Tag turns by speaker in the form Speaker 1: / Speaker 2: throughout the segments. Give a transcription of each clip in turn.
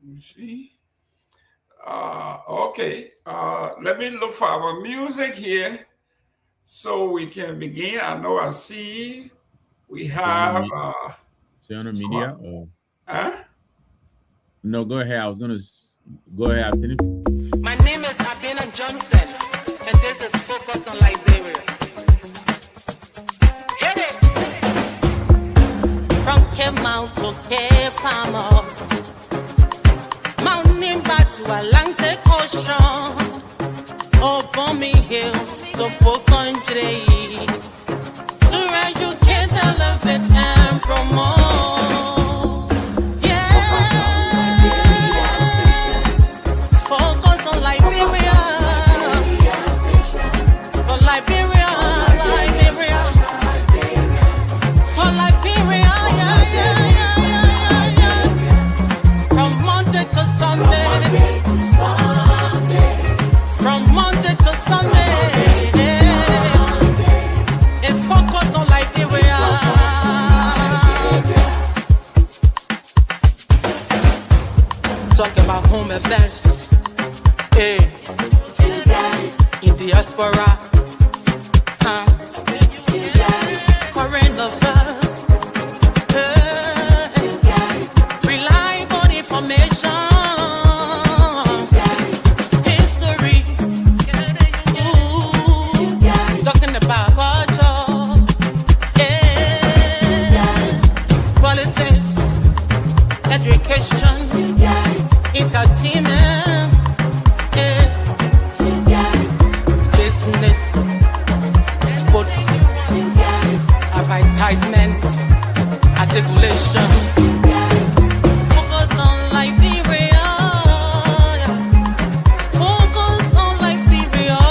Speaker 1: Let me see. Okay. Let me look for our music here so we can begin. I know I see we have
Speaker 2: Say on the
Speaker 1: some.
Speaker 2: media or
Speaker 1: Huh?
Speaker 2: no? Go ahead. I was gonna go ahead. I finished.
Speaker 3: My name is Abina Johnson, and this is Focus on Liberia. Hit it! From Kemau to Cape Palmas, Mount Nimba to Atlantic Ocean, Obomi Hills to Pokondre, to educate, elevate, and promote. Yeah, focus on Liberia, for Liberia, Liberia, for Liberia, yeah, yeah, yeah, yeah, yeah. From Monday to Sunday, from Monday to Sunday, it's focus on Liberia. Talk about home affairs, eh? In diaspora, current affairs, reliable information, history, talking about culture, politics, education, entertainment, business, sports, advertisement, articulation. Focus on Liberia. Focus on Liberia.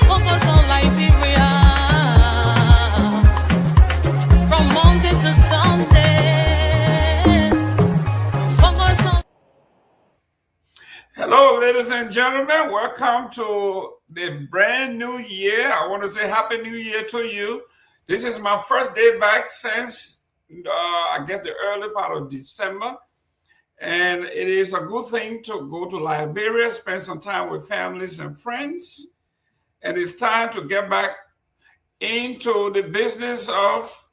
Speaker 3: Focus on Liberia. From Monday to Sunday. Focus on.
Speaker 1: Hello, ladies and gentlemen. Welcome to the brand new year. I want to say Happy New Year to you. This is my first day back since, I guess, the early part of December. And it is a good thing to go to Liberia, spend some time with families and friends. And it's time to get back into the business of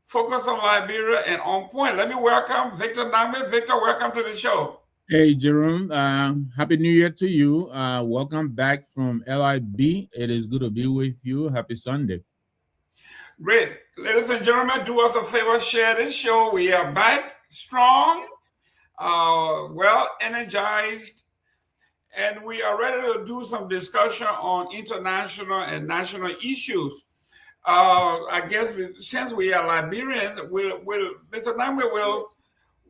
Speaker 1: Focus on Liberia and On Point. Let me welcome Victor Name. Victor, welcome to the show.
Speaker 2: Hey, Jerome. Happy New Year to you. Welcome back from LIB. It is good to be with you. Happy Sunday.
Speaker 1: Great. Ladies and gentlemen, do us a favor, share this show. We are back strong, well energized, and we are ready to do some discussion on international and national issues. I guess since we are Liberians, Mr. Namwe,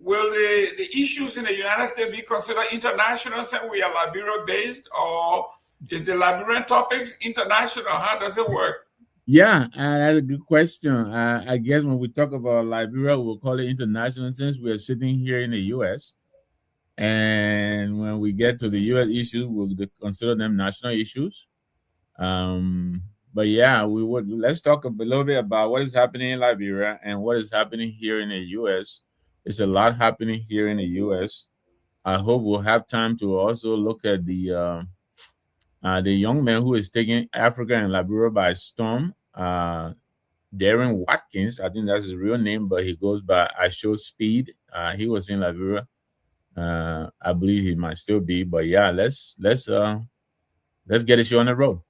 Speaker 1: will the issues in the United States be considered international since we are Liberia based, or is the Liberian topics international? How does it work?
Speaker 2: Yeah, that's a good question. I guess when we talk about Liberia, we'll call it international since we are sitting here in the U.S. And when we get to the U.S. issues, we'll consider them national issues. But yeah, let's talk a little bit about what is happening in Liberia and what is happening here in the U.S. There's a lot happening here in the U.S. I hope we'll have time to also look at the young man who is taking Africa and Liberia by storm. Darren Watkins, I think that's his real name, but he goes by I Show Speed. He was in Liberia. I believe he might still be, but yeah, let's get the show on the road.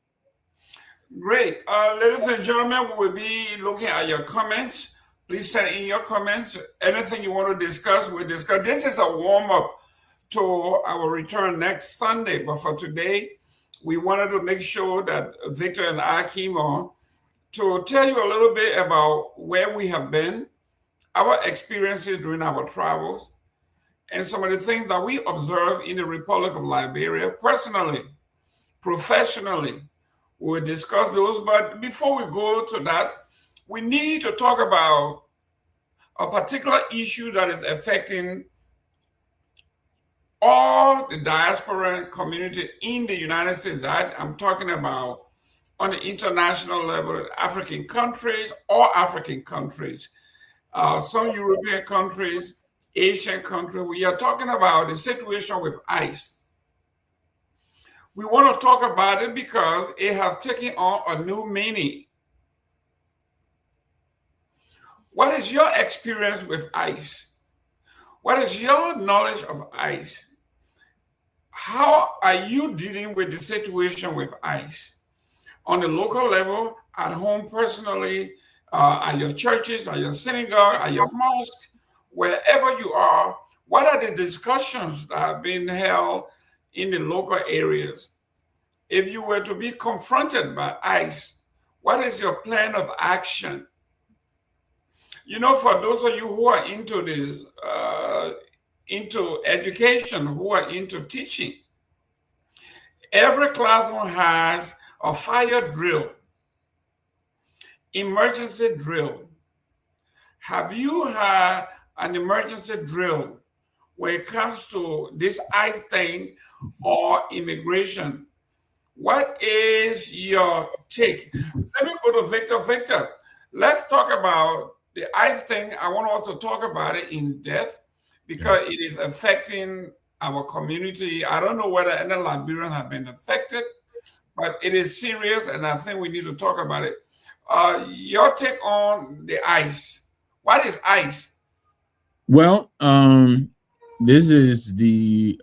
Speaker 1: Great. Ladies and gentlemen, we will be looking at your comments. Please send in your comments. Anything you want to discuss, we'll discuss. This is a warm up to our return next Sunday. But for today, we wanted to make sure that Victor and I came on to tell you a little bit about where we have been, our experiences during our travels, and some of the things that we observe in the Republic of Liberia personally, professionally. We'll discuss those. But before we go to that, we need to talk about a particular issue that is affecting all the diaspora community in the United States. I'm talking about on the international level, African countries, all African countries, some European countries, Asian country. We are talking about the situation with ICE. We want to talk about it because it has taken on a new meaning. What is your experience with ICE? What is your knowledge of ICE? How are you dealing with the situation with ICE? On the local level, at home personally, at your churches, at your synagogue, at your mosque, wherever you are, what are the discussions that are being held in the local areas? If you were to be confronted by ICE, what is your plan of action? You know, for those of you who are into this, into education, who are into teaching, every classroom has a fire drill, emergency drill. Have you had an emergency drill when it comes to this ICE thing or immigration? What is your take? Let me go to Victor. Victor, let's talk about the ICE thing. I want us to talk about it in depth
Speaker 2: Yeah.
Speaker 1: because it is affecting our community. I don't know whether any Liberians have been affected, but it is serious, and I think we need to talk about it. Your take on the ICE. What is ICE?
Speaker 2: Well, this is the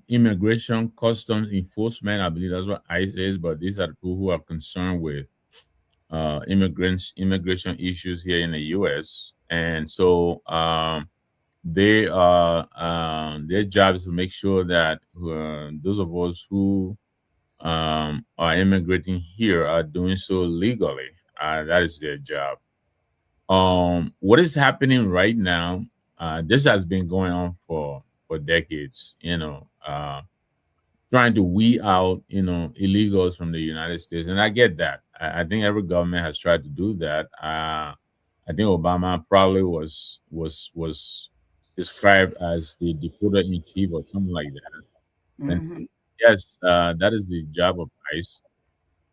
Speaker 2: Immigration Customs Enforcement. I believe that's what ICE is, but these are the people who are concerned with immigration issues here in the U.S. And so they are their job is to make sure that those of us who are immigrating here are doing so legally. That is their job. What is happening right now? This has been going on for decades. Trying to weed out illegals from the United States, and I get that. I think every government has tried to do that. I think Obama probably was described as the deporter in chief or something like that. And
Speaker 1: Mhm.
Speaker 2: yes, that is the job of ICE.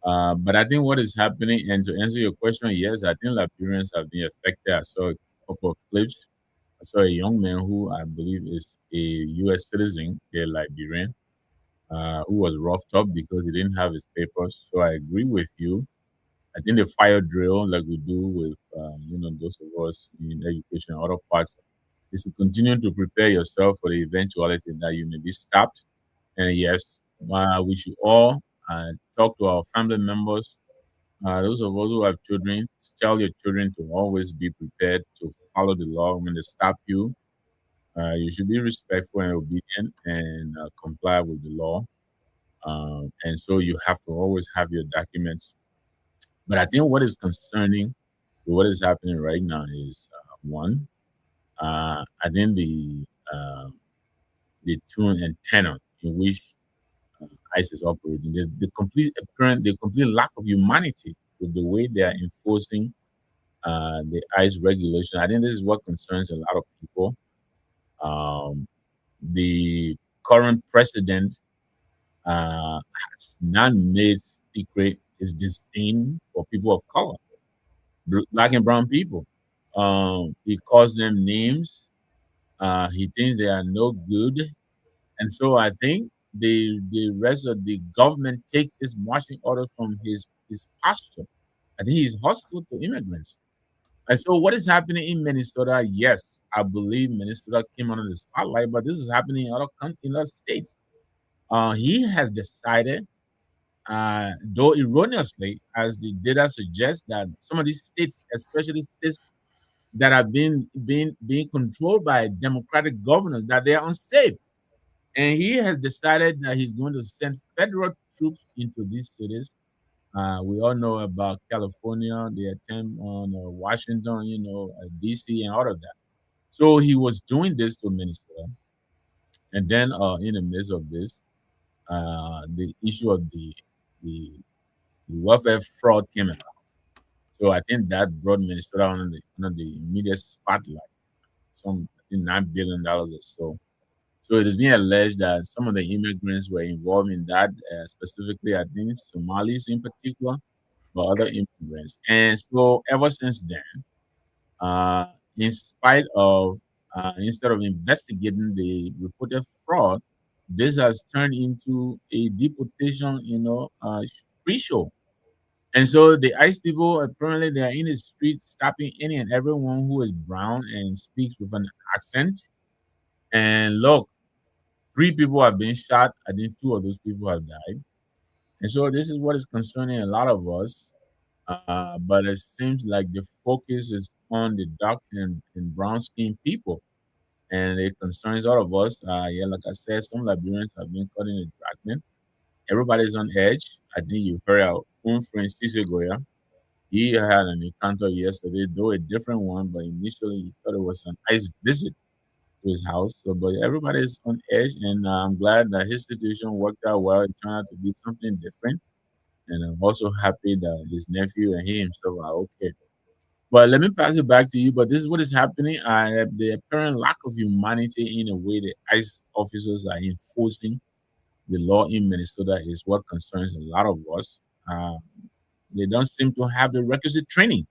Speaker 2: But I think what is happening, and to answer your question, yes, I think Liberians have been affected. I saw a couple of clips. I saw a young man who I believe is a U.S. citizen, a Liberian, who was roughed up because he didn't have his papers. So I agree with you. I think the fire drill, like we do with those of us in education and other parts, is to continue to prepare yourself for the eventuality that you may be stopped. And yes, we should all talk to our family members. Those of us who have children, tell your children to always be prepared to follow the law when they stop you. You should be respectful and obedient and comply with the law. And so you have to always have your documents. But I think what is concerning with what is happening right now is one, I think the tune and tenor in which ICE is operating, the complete lack of humanity with the way they are enforcing the ICE regulation. I think this is what concerns a lot of people. Um, the current president has not made secret his disdain for people of color, black and brown people. He calls them names. He thinks they are no good, and so I think the rest of the government takes his marching orders from his posture. I think he's hostile to immigrants. And so, what is happening in Minnesota? Yes, I believe Minnesota came under the spotlight, but this is happening in in other states. He has decided, though erroneously, as the data suggests, that some of these states, especially states that are being controlled by democratic governors, that they are unsafe. And he has decided that he's going to send federal troops into these cities. We all know about California, the attempt on Washington, DC, and all of that. So he was doing this to Minnesota, and then in the midst of this, the issue of the welfare fraud came about. So I think that brought Minnesota under the immediate spotlight. Some I think $9 billion or so. So it is being alleged that some of the immigrants were involved in that, specifically, I think Somalis in particular, but other immigrants. And so ever since then, uh, in spite of instead of investigating the reported fraud, this has turned into a deportation, free show. And so the ICE people apparently they are in the streets stopping any and everyone who is brown and speaks with an accent. And look, 3 people have been shot. I think 2 of those people have died. And so this is what is concerning a lot of us. But it seems like the focus is on the dark and brown skinned people. And it concerns all of us. Yeah, like I said, some Liberians have been caught in the dragnet. Everybody's on edge. I think you heard our own friend Goya. He had an encounter yesterday, though a different one, but initially he thought it was an ICE visit to his house. So, but everybody is on edge, and I'm glad that his situation worked out well. It turned out to be something different, and I'm also happy that his nephew and he himself are okay. But let me pass it back to you. But this is what is happening. The apparent lack of humanity in a way the ICE officers are enforcing the law in Minnesota is what concerns a lot of us. Uh, they don't seem to have the requisite training.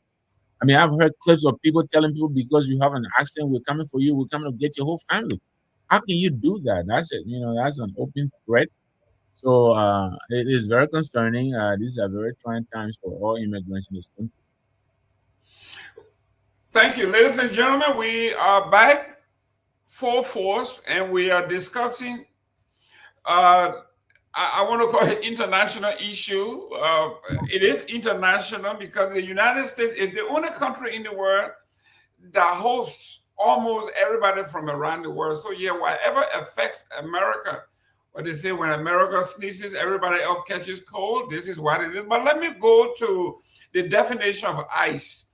Speaker 2: I mean, I've heard clips of people telling people because you have an accident, we're coming for you, we're coming to get your whole family. How can you do that? That's it. That's an open threat. So it is very concerning. These are very trying times for all immigrants in this country.
Speaker 1: Thank you, ladies and gentlemen. We are back full force, and we are discussing. I want to call it international issue. It is international because the United States is the only country in the world that hosts almost everybody from around the world. So yeah, whatever affects America, what they say when America sneezes, everybody else catches cold. This is what it is. But let me go to the definition of ICE.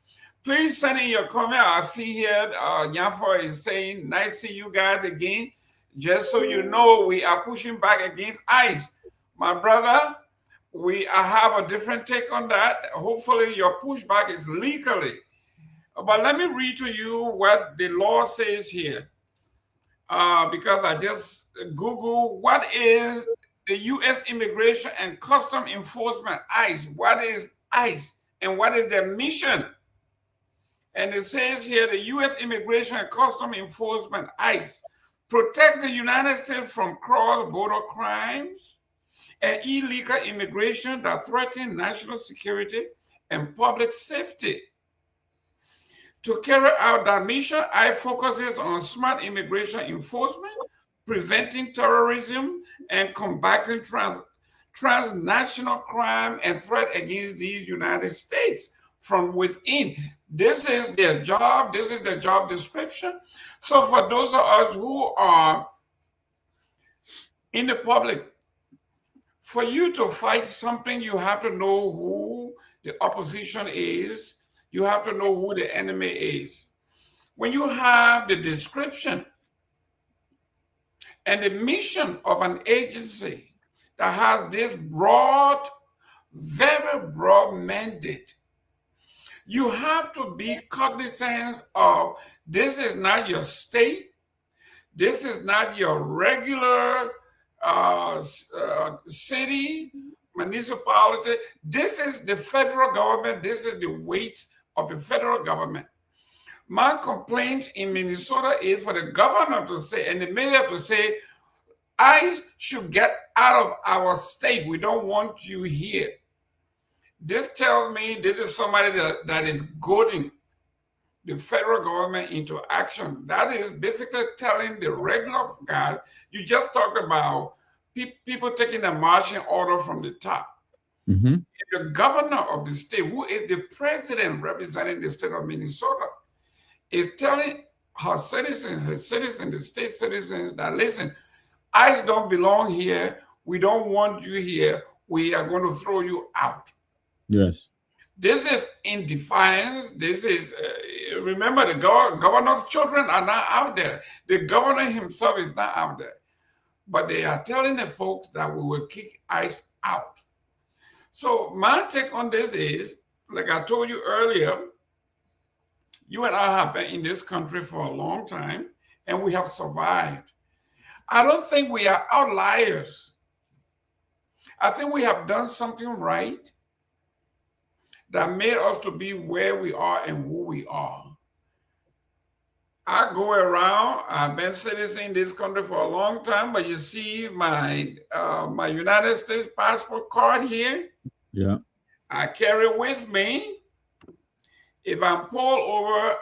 Speaker 1: Please send in your comment. I see here Yanfo is saying, nice see you guys again. Just so you know, we are pushing back against ICE. My brother, I have a different take on that. Hopefully your pushback is legally. But let me read to you what the law says here. Because I just Google what is the U.S. Immigration and Custom Enforcement, ICE. What is ICE and what is their mission? And it says here the U.S. Immigration and Custom Enforcement, ICE, protects the United States from cross-border crimes and illegal immigration that threaten national security and public safety. To carry out that mission, ICE focuses on smart immigration enforcement, preventing terrorism, and combating transnational crime and threat against the United States from within. This is their job. This is their job description. So for those of us who are in the public, for you to fight something, you have to know who the opposition is. You have to know who the enemy is. When you have the description and the mission of an agency that has this broad, very broad mandate, you have to be cognizant of this is not your state, this is not your regular city, municipality. This is the federal government. This is the weight of the federal government. My complaint in Minnesota is for the governor to say and the mayor to say, I should get out of our state. We don't want you here. This tells me this is somebody that is goading the federal government into action. That is basically telling the regular guys, you just talked about people taking a marching order from the top.
Speaker 2: Mm-hmm.
Speaker 1: The governor of the state, who is the president representing the state of Minnesota, is telling her citizens, the state citizens, that listen, ICE don't belong here. We don't want you here. We are going to throw you out.
Speaker 2: Yes.
Speaker 1: This is in defiance. This is, remember, the governor's children are not out there. The governor himself is not out there. But they are telling the folks that we will kick ICE out. So my take on this is, like I told you earlier, you and I have been in this country for a long time, and we have survived. I don't think we are outliers. I think we have done something right that made us to be where we are and who we are. I go around. I've been citizen in this country for a long time, but you see my United States passport card here.
Speaker 2: Yeah.
Speaker 1: I carry it with me. If I'm pulled over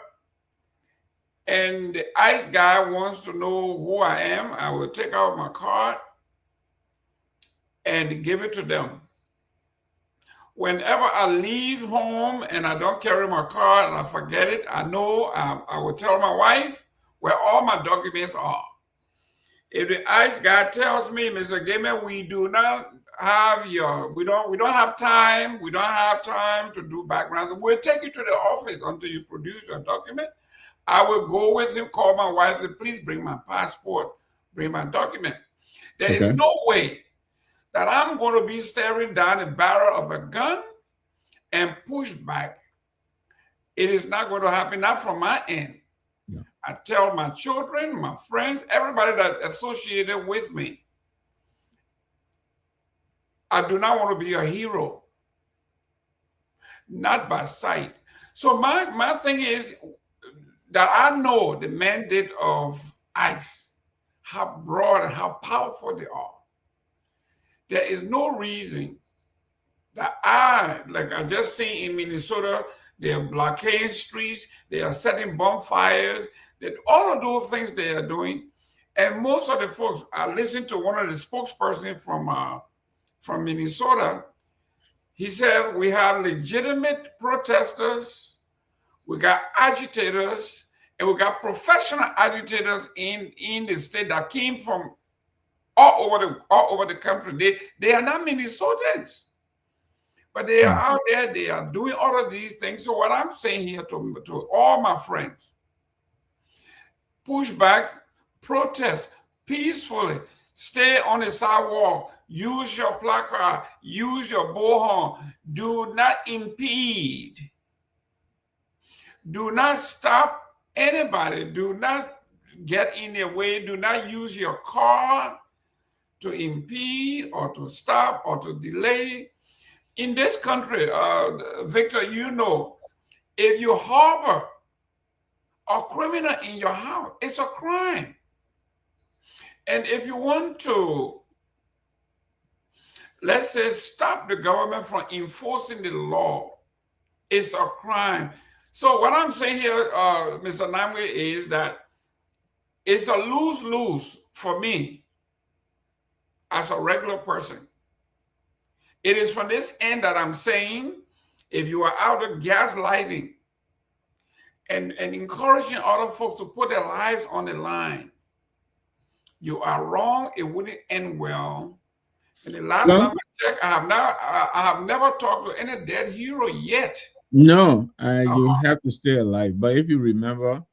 Speaker 1: and the ICE guy wants to know who I am, I will take out my card and give it to them. Whenever I leave home and I don't carry my card and I forget it, I know I will tell my wife where all my documents are. If the ICE guy tells me, Mr. Gamer, we don't have time, we don't have time to do backgrounds, we'll take you to the office until you produce your document. I will go with him, call my wife, and please bring my passport, bring my document. There is
Speaker 2: Okay.
Speaker 1: no way that I'm going to be staring down the barrel of a gun and push back. It is not going to happen, not from my end.
Speaker 2: Yeah.
Speaker 1: I tell my children, my friends, everybody that's associated with me, I do not want to be a hero, not by sight. So my thing is that I know the mandate of ICE, how broad and how powerful they are. There is no reason that like I just seen in Minnesota, they are blockading streets, they are setting bonfires, that all of those things they are doing. And most of the folks, I listened to one of the spokespersons from Minnesota. He says we have legitimate protesters, we got agitators, and we got professional agitators in the state that came from all over the country. They are not Minnesotans, but they are out there. They are doing all of these things. So what I'm saying here to all my friends, push back, protest peacefully, stay on the sidewalk, use your placard, use your bullhorn. Do not impede. Do not stop anybody. Do not get in their way. Do not use your car to impede or to stop or to delay. In this country, Victor, you know, if you harbor a criminal in your house, it's a crime. And if you want to, let's say, stop the government from enforcing the law, it's a crime. So what I'm saying here, Mr. Namwe, is that it's a lose-lose for me as a regular person. It is from this end that I'm saying, if you are out of gaslighting and encouraging other folks to put their lives on the line, you are wrong. It wouldn't end well. And the last time I checked, I have never talked to any dead hero yet.
Speaker 2: No, you have to stay alive. But if you remember,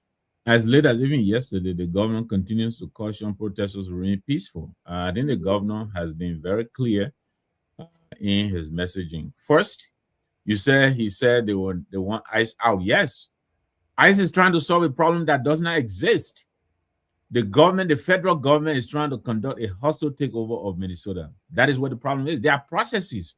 Speaker 2: as late as even yesterday, the governor continues to caution protesters to remain peaceful. I think the governor has been very clear in his messaging. First, he said they want ICE out. Yes, ICE is trying to solve a problem that does not exist. The government, the federal government, is trying to conduct a hostile takeover of Minnesota. That is what the problem is. There are processes.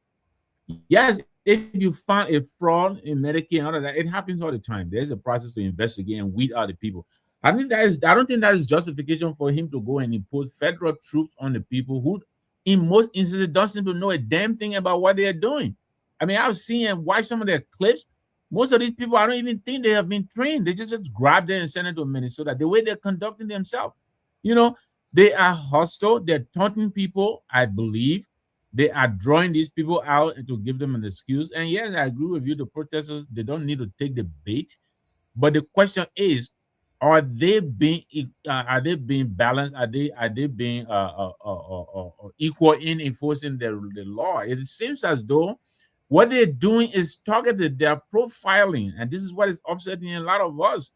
Speaker 2: Yes, if you find a fraud in Medicaid and all of that, it happens all the time. There's a process to investigate and weed out the people. I don't think that is justification for him to go and impose federal troops on the people who, in most instances, don't seem to know a damn thing about what they are doing. I mean, I've seen and watched some of their clips. Most of these people, I don't even think they have been trained. They just grab them and send them to Minnesota. The way they're conducting themselves, they are hostile. They're taunting people, I believe. They are drawing these people out and to give them an excuse. And yes, I agree with you. The protesters, they don't need to take the bait. But the question is, are they being balanced? Are they being equal in enforcing the law? It seems as though what they're doing is targeted. They're profiling, and this is what is upsetting a lot of us.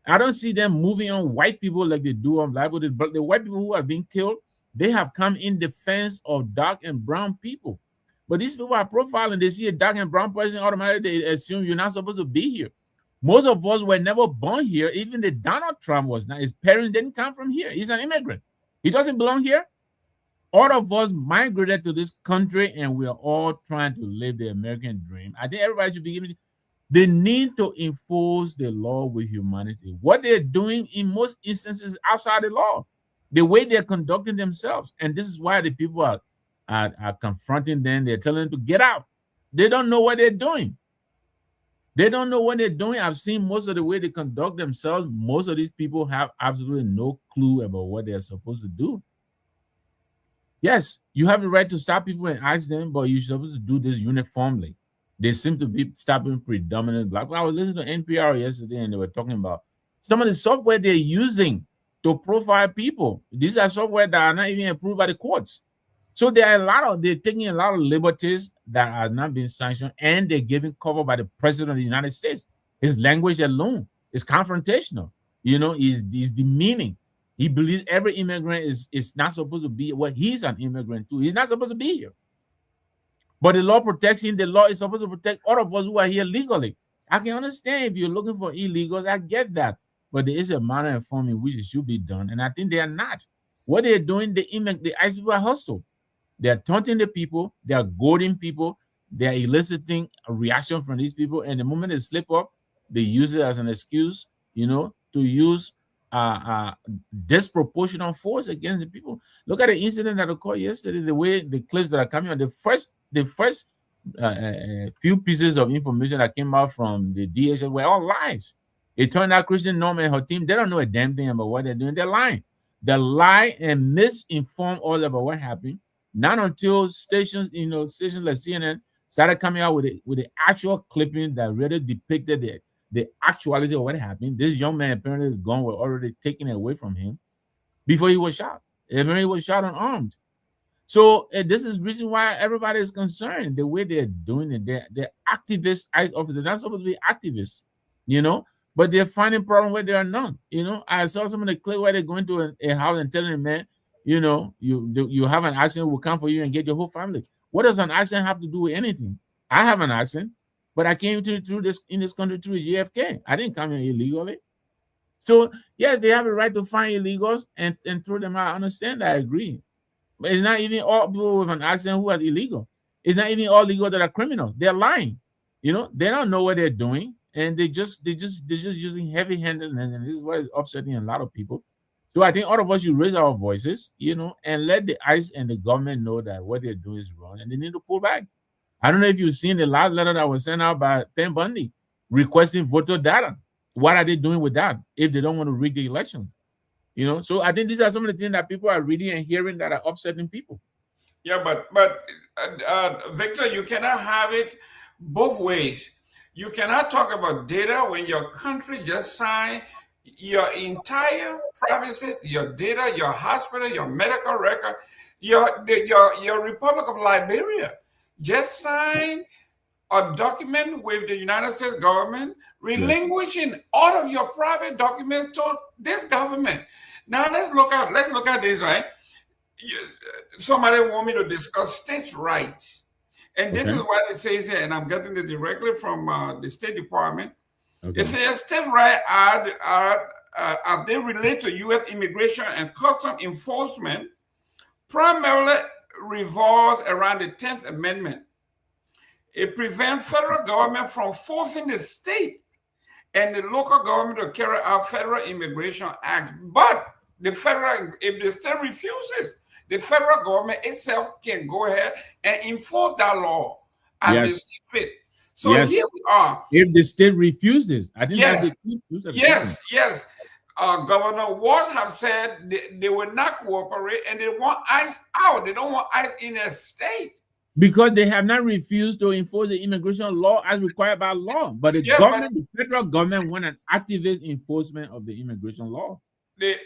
Speaker 2: I don't see them moving on white people like they do on black people, but the white people who have been killed, they have come in defense of dark and brown people. But these people are profiling. They see a dark and brown person, automatically they assume you're not supposed to be here. Most of us were never born here. Even the Donald Trump was not. His parents didn't come from here. He's an immigrant. He doesn't belong here. All of us migrated to this country, and we are all trying to live the American dream. I think everybody should be given. They need to enforce the law with humanity. What they're doing in most instances is outside the law, the way they're conducting themselves. And this is why the people are confronting them. They're telling them to get out. They don't know what they're doing. They don't know what they're doing. I've seen most of the way they conduct themselves. Most of these people have absolutely no clue about what they're supposed to do. Yes, you have the right to stop people and ask them, but you're supposed to do this uniformly. They seem to be stopping predominant black. I was listening to NPR yesterday and they were talking about some of the software they're using to profile people. These are software that are not even approved by the courts. So they're taking a lot of liberties that are not being sanctioned, and they're giving cover by the president of the United States. His language alone is confrontational, is demeaning. He believes every immigrant is not supposed to be he's an immigrant too. He's not supposed to be here. But the law protects him. The law is supposed to protect all of us who are here legally. I can understand if you're looking for illegals, I get that. But there is a manner and form in which it should be done. And I think they are not. What they're doing, the ICE people are hostile. They're taunting the people, they're goading people, they're eliciting a reaction from these people. And the moment they slip up, they use it as an excuse, to use disproportionate force against the people. Look at the incident that occurred yesterday, the way the clips that are coming out. The first few pieces of information that came out from the DHS were all lies. It turned out Christian Norm and her team, they don't know a damn thing about what they're doing. They're lying. They lie and misinform all about what happened. Not until stations like CNN started coming out with the actual clipping that really depicted the actuality of what happened. This young man apparently his gun was already taken away from him before he was shot. Apparently he was shot unarmed. So this is the reason why everybody is concerned the way they're doing it. They're activist ICE officers. They're not supposed to be activists, but they're finding problems where there are none. I saw some of the clip where they're going to a house and telling the man, you have an accident, we'll come for you and get your whole family. What does an accident have to do with anything? I have an accident, but I came through this country through JFK. I didn't come here illegally. So yes, they have a right to find illegals and throw them out. I understand that, I agree. But it's not even all people with an accident who are illegal. It's not even all legal that are criminals. They're lying. They don't know what they're doing, and they're just using heavy-handedness, and this is what is upsetting a lot of people. So I think all of us should raise our voices, and let the ICE and the government know that what they're doing is wrong and they need to pull back. I don't know if you've seen the last letter that was sent out by Ted Bundy requesting voter data. What are they doing with that if they don't want to rig the elections? So I think these are some of the things that people are reading and hearing that are upsetting people.
Speaker 1: Yeah, but Victor, you cannot have it both ways. You cannot talk about data when your country just signed your entire privacy, your data, your hospital, your medical record, your Republic of Liberia just signed a document with the United States government relinquishing all of your private documents to this government. Now let's look at this, right? Somebody want me to discuss states' rights. And this is what it says here, and I'm getting it directly from the State Department. Okay. It says state rights are they relate to U.S. immigration and custom enforcement, primarily revolves around the 10th Amendment. It prevents federal government from forcing the state and the local government to carry out federal immigration acts. But if the state refuses, the federal government itself can go ahead and enforce that law as they see fit. So here we are.
Speaker 2: If the state refuses, I think
Speaker 1: yes,
Speaker 2: that's the
Speaker 1: yes. Governor Walz have said they will not cooperate and they want ICE out. They don't want ICE in a state.
Speaker 2: Because they have not refused to enforce the immigration law as required by law. But the federal government want an activist enforcement of the immigration law.
Speaker 1: The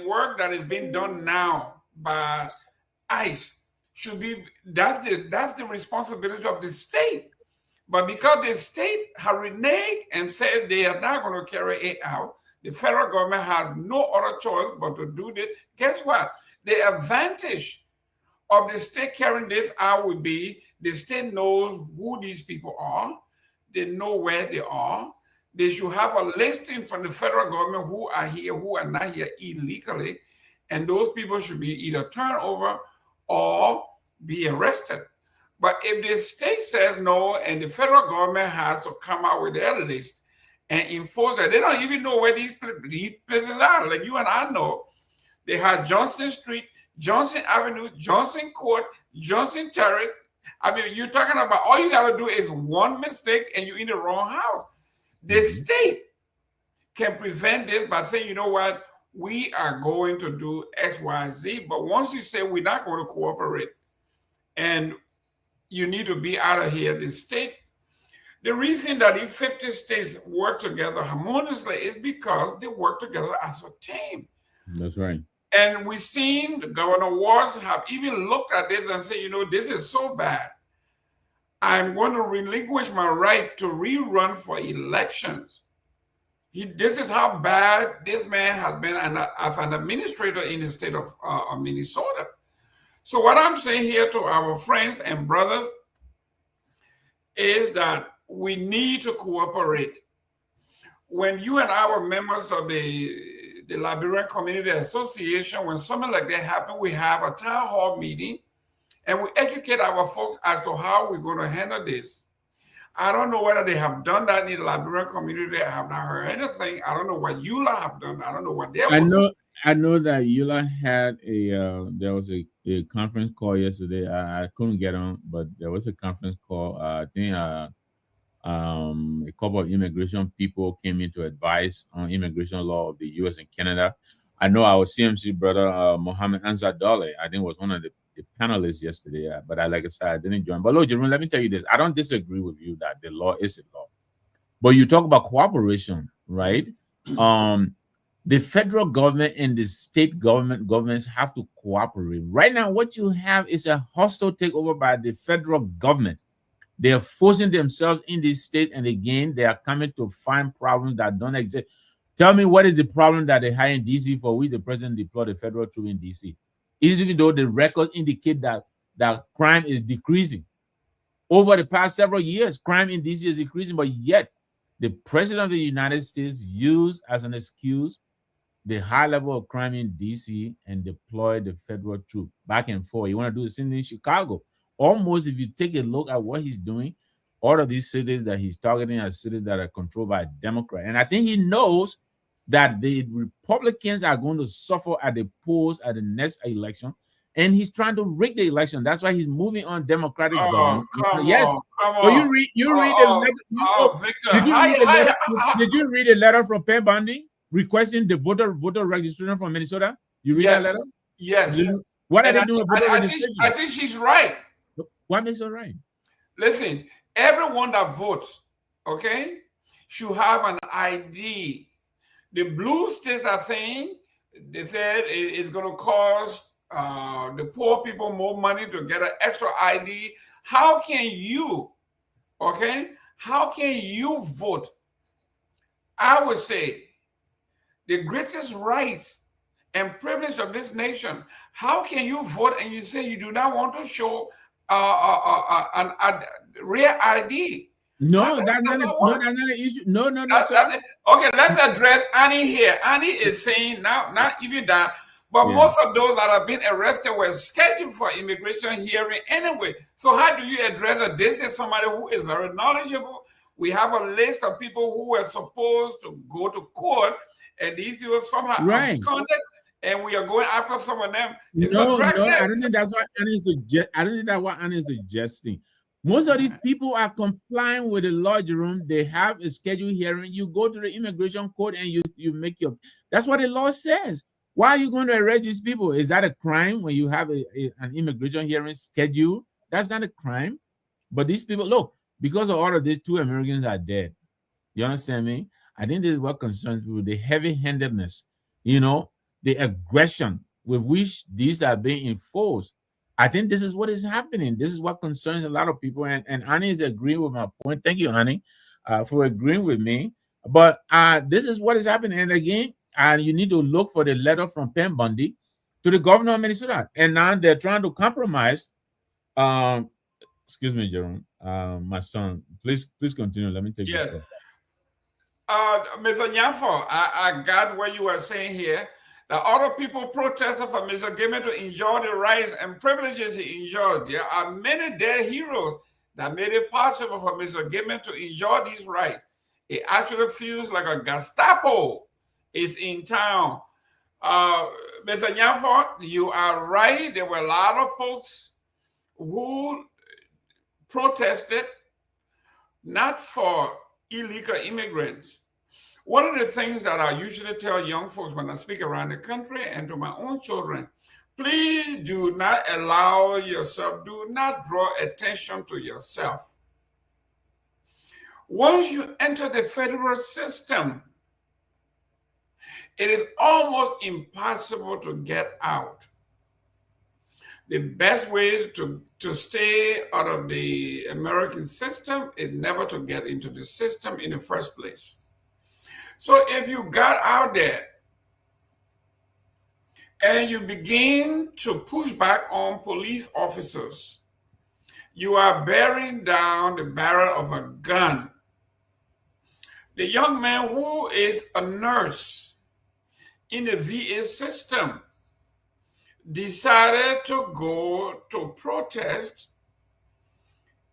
Speaker 1: work that is being done now by ICE should be that's the responsibility of the state. But because the state have reneged and said they are not going to carry it out, the federal government has no other choice but to do this. Guess what? The advantage of the state carrying this out would be the state knows who these people are. They know where they are. They should have a listing from the federal government who are here, who are not here illegally. And those people should be either turned over or be arrested. But if the state says no and the federal government has to come out with their list and enforce that, they don't even know where these places are. Like you and I know, they have Johnson Street, Johnson Avenue, Johnson Court, Johnson Terrace. I mean, you're talking about all you got to do is one mistake and you're in the wrong house. The state can prevent this by saying, you know what, we are going to do X, Y, Z. But once you say we're not going to cooperate and you need to be out of here, the state, the reason that these 50 states work together harmoniously is because they work together as a team.
Speaker 2: That's right.
Speaker 1: And we've seen Governor Walz have even looked at this and say, you know, this is so bad. I'm going to relinquish my right to rerun for elections. This is how bad this man has been as an administrator in the state of Minnesota. So what I'm saying here to our friends and brothers is that we need to cooperate. When you and I were members of the Liberian Community Association, when something like that happens, we have a town hall meeting and we educate our folks as to how we're going to handle this. I don't know whether they have done that in the Liberian community. I have not heard anything. I don't know what EULA have done. I don't know what they
Speaker 2: I know that EULA had there was a conference call yesterday. I couldn't get on, but there was a conference call. I think a couple of immigration people came in to advise on immigration law of the U.S. and Canada. I know our CMC brother Mohammed Ansar Dole, I think, was one of the panelists yesterday, but like I said, I didn't join. But look, Jerome, let me tell you this. I don't disagree with you that the law is a law. But you talk about cooperation, right? The federal government and the state governments have to cooperate. Right now, what you have is a hostile takeover by the federal government. They are forcing themselves in this state, and again, they are coming to find problems that don't exist. Tell me, what is the problem that they have in DC for which the president deployed the federal troops in DC? Even though the records indicate that crime is decreasing. Over the past several years, crime in DC is decreasing, but yet the president of the United States used as an excuse the high level of crime in DC and deployed the federal troop back and forth. You want to do the same thing in Chicago. Almost, if you take a look at what he's doing, all of these cities that he's targeting are cities that are controlled by a Democrat. And I think he knows that the Republicans are going to suffer at the polls at the next election, and he's trying to rig the election. That's why he's moving on Democratic government. Yes. So you read the letter.
Speaker 1: Victor,
Speaker 2: did you read a letter from Penn Bundy requesting the voter registration from Minnesota? You read that letter?
Speaker 1: Yes.
Speaker 2: What are they doing?
Speaker 1: I think she's right.
Speaker 2: What makes her right?
Speaker 1: Listen, everyone that votes, okay, should have an ID. The blue states are saying, they said it's going to cost the poor people more money to get an extra ID. How can you, okay, how can you vote? I would say the greatest rights and privilege of this nation, how can you vote and you say you do not want to show a real ID?
Speaker 2: No, that's not an issue. No, sir.
Speaker 1: Okay, let's address Annie here. Annie is saying now, not even that, but most of those that have been arrested were scheduled for immigration hearing anyway. So how do you address that? This is somebody who is very knowledgeable. We have a list of people who were supposed to go to court, and these people somehow absconded, and we are going after some of them.
Speaker 2: No, I don't think that's what Annie is suggesting. I don't think that's what Annie is suggesting. Most of these people are complying with the law, Jerome. They have a scheduled hearing. You go to the immigration court and you make your. That's what the law says. Why are you going to arrest these people? Is that a crime when you have an immigration hearing scheduled? That's not a crime. But these people, look, because of all of this, 2 Americans are dead. You understand me? I think this is what concerns people, the heavy-handedness, the aggression with which these are being enforced. I think this is what is happening. This is what concerns a lot of people. And Annie is agreeing with my point. Thank you, Annie, for agreeing with me. But this is what is happening. And again, you need to look for the letter from Penn Bundy to the governor of Minnesota. And now they're trying to compromise. Excuse me, Jerome. My son, please continue. Let me take this call.
Speaker 1: Mr. Nyamfo, I got what you were saying here. The other people protested for Mr. Gibbon to enjoy the rights and privileges he enjoyed. There are many dead heroes that made it possible for Mr. Gibbon to enjoy these rights. It actually feels like a Gestapo is in town. Mr. Nyanford, you are right. There were a lot of folks who protested not for illegal immigrants. One of the things that I usually tell young folks when I speak around the country and to my own children, please do not allow yourself, do not draw attention to yourself. Once you enter the federal system, it is almost impossible to get out. The best way to stay out of the American system is never to get into the system in the first place. So if you got out there and you begin to push back on police officers, you are bearing down the barrel of a gun. The young man who is a nurse in the VA system decided to go to protest,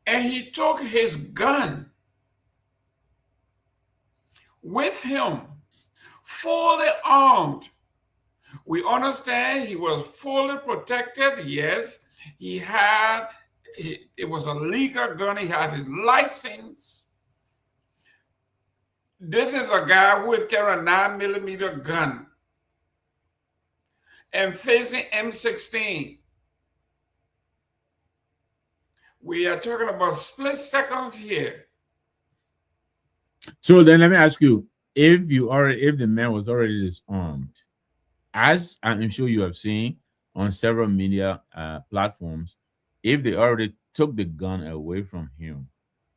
Speaker 1: and he took his gun with him, fully armed. We understand he was fully protected. Yes, it was a legal gun. He had his license. This is a guy who is carrying a 9mm gun and facing M16. We are talking about split seconds here.
Speaker 2: So then let me ask you, if the man was already disarmed, as I'm sure you have seen on several media platforms, if they already took the gun away from him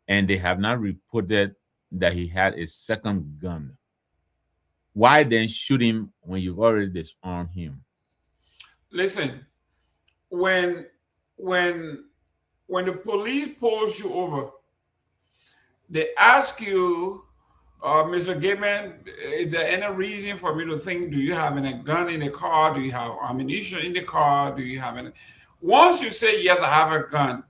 Speaker 2: and they have not reported that he had a second gun, why then shoot him when you've already disarmed him?
Speaker 1: Listen, when the police pulls you over, they ask you, Mr. Gibbon, is there any reason for me to think, do you have any gun in the car? Do you have ammunition in the car? Do you have any? Once you say, yes, I have a gun,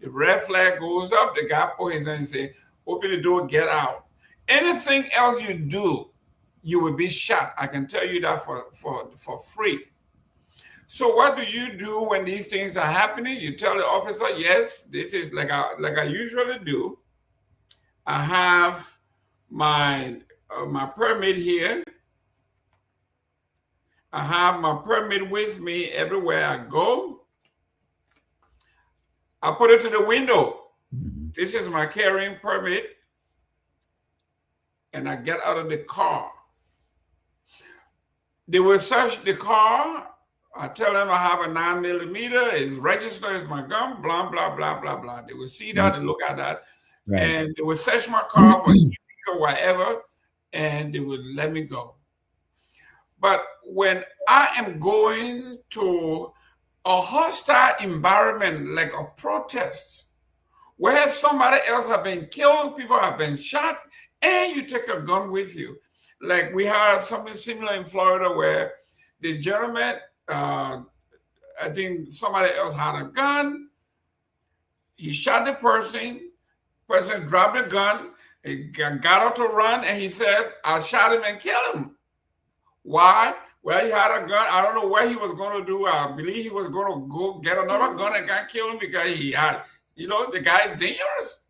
Speaker 1: the red flag goes up, the guy pulls his hand and say, open the door, get out. Anything else you do, you will be shot. I can tell you that for free. So what do you do when these things are happening? You tell the officer, yes, this is like I usually do. I have my permit here. I have my permit with me everywhere I go. I put it to the window. This is my carrying permit. And I get out of the car. They will search the car. I tell them I have a 9mm, it's registered as my gun, blah, blah, blah, blah, blah. They will see that and look at that. Right. And they will search my car for or whatever, and they will let me go. But when I am going to a hostile environment like a protest, where somebody else have been killed, people have been shot, and you take a gun with you. Like we had something similar in Florida where the gentleman, I think somebody else had a gun. He shot the person dropped the gun, he got out to run, and he says, I shot him and killed him. Why? Well, he had a gun. I don't know what he was going to do. I believe he was going to go get another gun and got killed him because he had, the guy is dangerous.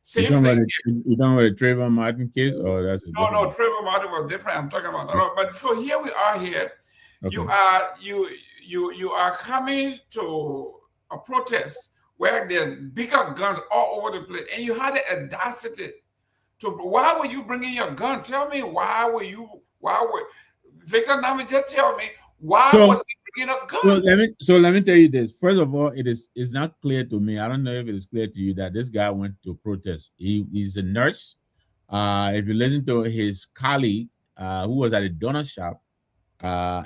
Speaker 1: Same thing.
Speaker 2: You talking about the Trayvon Martin case, or that's
Speaker 1: no, Trayvon Martin was different. I'm talking about but so here we are here. Okay. You are coming to a protest where there's bigger guns all over the place, and you had the audacity to. Why were you bringing your gun? Tell me why were Victor Nami? Just tell me why was he bringing a gun?
Speaker 2: So let me tell you this. First of all, it's not clear to me. I don't know if it is clear to you that this guy went to protest. He's a nurse. If you listen to his colleague who was at a donut shop,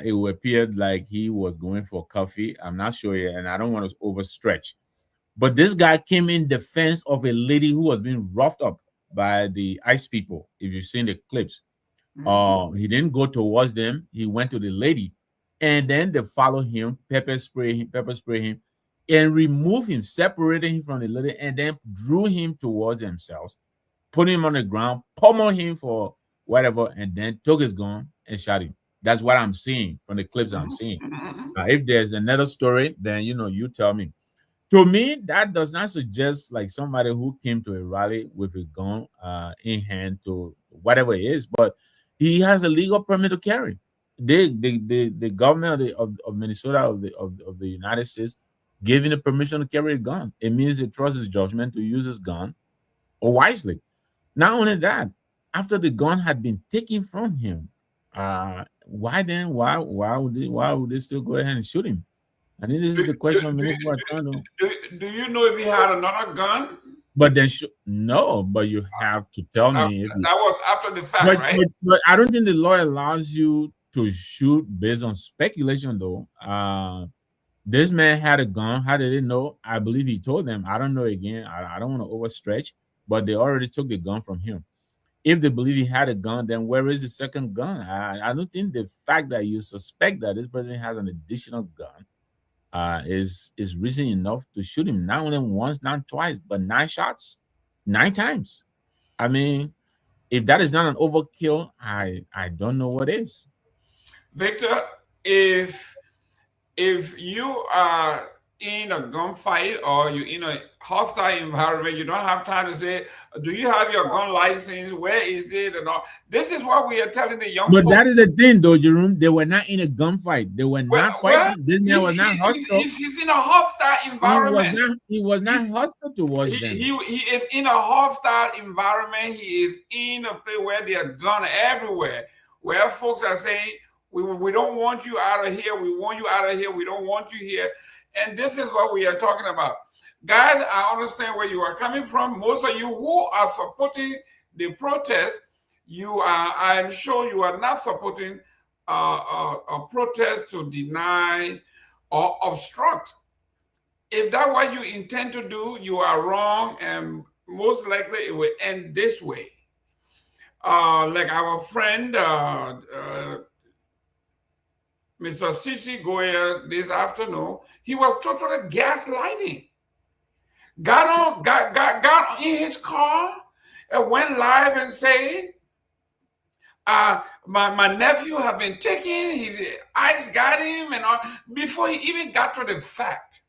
Speaker 2: it appeared like he was going for coffee. I'm not sure yet, and I don't want to overstretch. But this guy came in defense of a lady who was being roughed up by the ICE people, if you've seen the clips. He didn't go towards them. He went to the lady, and then they followed him, pepper spray him, and remove him, separated him from the lady, and then drew him towards themselves, put him on the ground, pummel him for whatever, and then took his gun and shot him. That's what I'm seeing from the clips I'm seeing. If there's another story, then you tell me. To me, that does not suggest like somebody who came to a rally with a gun in hand to whatever it is, but he has a legal permit to carry. The government of Minnesota of the United States gave him the permission to carry a gun. It means he trusts his judgment to use his gun wisely. Not only that, after the gun had been taken from him, why would they still go ahead and shoot him? I think this is the question many people are trying to.
Speaker 1: Do you know if he had another gun?
Speaker 2: But then no, but you have to tell me if
Speaker 1: that was after the fact,
Speaker 2: but,
Speaker 1: right?
Speaker 2: but I don't think the law allows you to shoot based on speculation, though. This man had a gun. How did they know? I believe he told them. I don't know. Again, I don't want to overstretch, but they already took the gun from him. If they believe he had a gun, then where is the second gun? I don't think the fact that you suspect that this person has an additional gun is reason enough to shoot him, not only once, not twice, but 9 shots, 9 times. I mean, if that is not an overkill, I don't know what is.
Speaker 1: Victor, if you are in a gunfight or you're in a hostile environment, you don't have time to say, "Do you have your gun license? Where is it?" and all. This is what we are telling the young
Speaker 2: But
Speaker 1: folks.
Speaker 2: that is the thing, though, Jerome. They were not in a gunfight. They were not fighting. This man was not hostile.
Speaker 1: He's in a hostile environment.
Speaker 2: He was not hostile towards them.
Speaker 1: He is in a hostile environment. He is in a place where there are guns everywhere, where folks are saying, we don't want you out of here. We want you out of here. We don't want you here. And this is what we are talking about. Guys, I understand where you are coming from. Most of you who are supporting the protest, I'm sure you are not supporting a protest to deny or obstruct. If that's what you intend to do, you are wrong, and most likely it will end this way. Like our friend, Mr. Sisi Goya this afternoon, he was totally gaslighting. Got in his car and went live and said, my nephew have been taken, his ICE got him, and all, before he even got to the fact.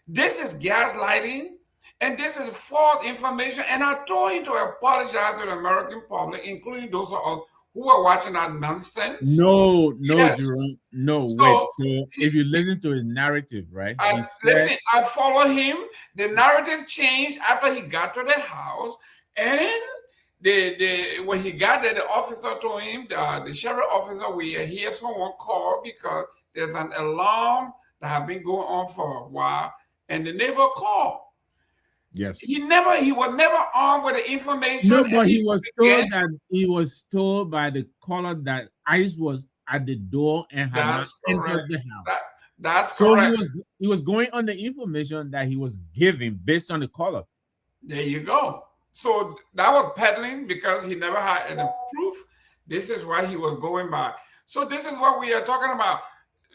Speaker 1: This is gaslighting, and this is false information, and I told him to apologize to the American public, including those of us who are watching that nonsense.
Speaker 2: No, yes. Jerome. No, so, wait. So if you listen to his narrative, right?
Speaker 1: I follow him. The narrative changed after he got to the house, and when he got there, the officer told him, the sheriff officer, we hear someone call because there's an alarm that has been going on for a while, and the neighbor called.
Speaker 2: Yes.
Speaker 1: He was never armed with the information.
Speaker 2: No, but he was told by the caller that ICE was at the door and had not entered the house.
Speaker 1: That's correct.
Speaker 2: So he was going on the information that he was giving based on the caller.
Speaker 1: There you go. So that was peddling because he never had any proof. This is what he was going by. So this is what we are talking about.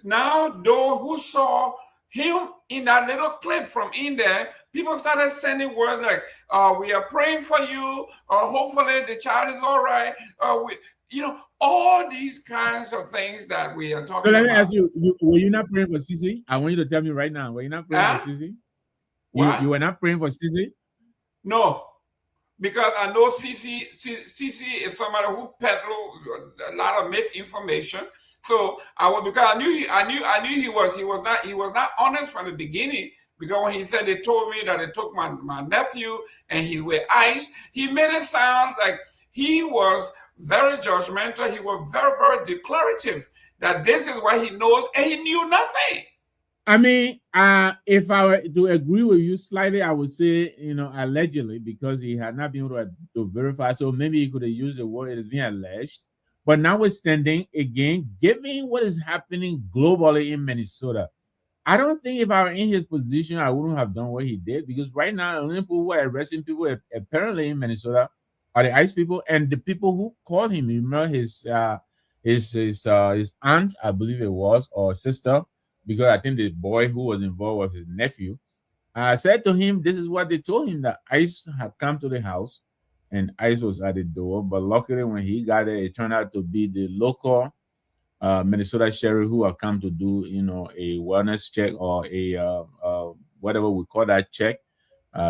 Speaker 1: Now, those who saw him in that little clip from in there, people started sending words like, we are praying for you, or hopefully the child is all right. All these kinds of things that we are talking about. So
Speaker 2: let me ask you, were you not praying for Sisi? I want you to tell me right now, were you not praying for Sisi? You were not praying for Sisi?
Speaker 1: No, because I know Sisi is somebody who peddled a lot of misinformation. So because I knew he was not honest from the beginning, because when he said they told me that they took my nephew and he's with ICE, he made it sound like he was very judgmental. He was very, very declarative that this is what he knows, and he knew nothing.
Speaker 2: I mean, if I were to agree with you slightly, I would say, allegedly, because he had not been able to verify. So maybe he could have used the word it is being alleged. But notwithstanding, again, given what is happening globally in Minnesota, I don't think if I were in his position, I wouldn't have done what he did, because right now, the only people who are arresting people apparently in Minnesota are the ICE people, and the people who called him. You remember his aunt, I believe it was, or sister, because I think the boy who was involved was his nephew. I said to him, this is what they told him, that ICE had come to the house and ICE was at the door. But luckily, when he got there, it turned out to be the local Minnesota sheriff who had come to do, a wellness check or a whatever we call that check,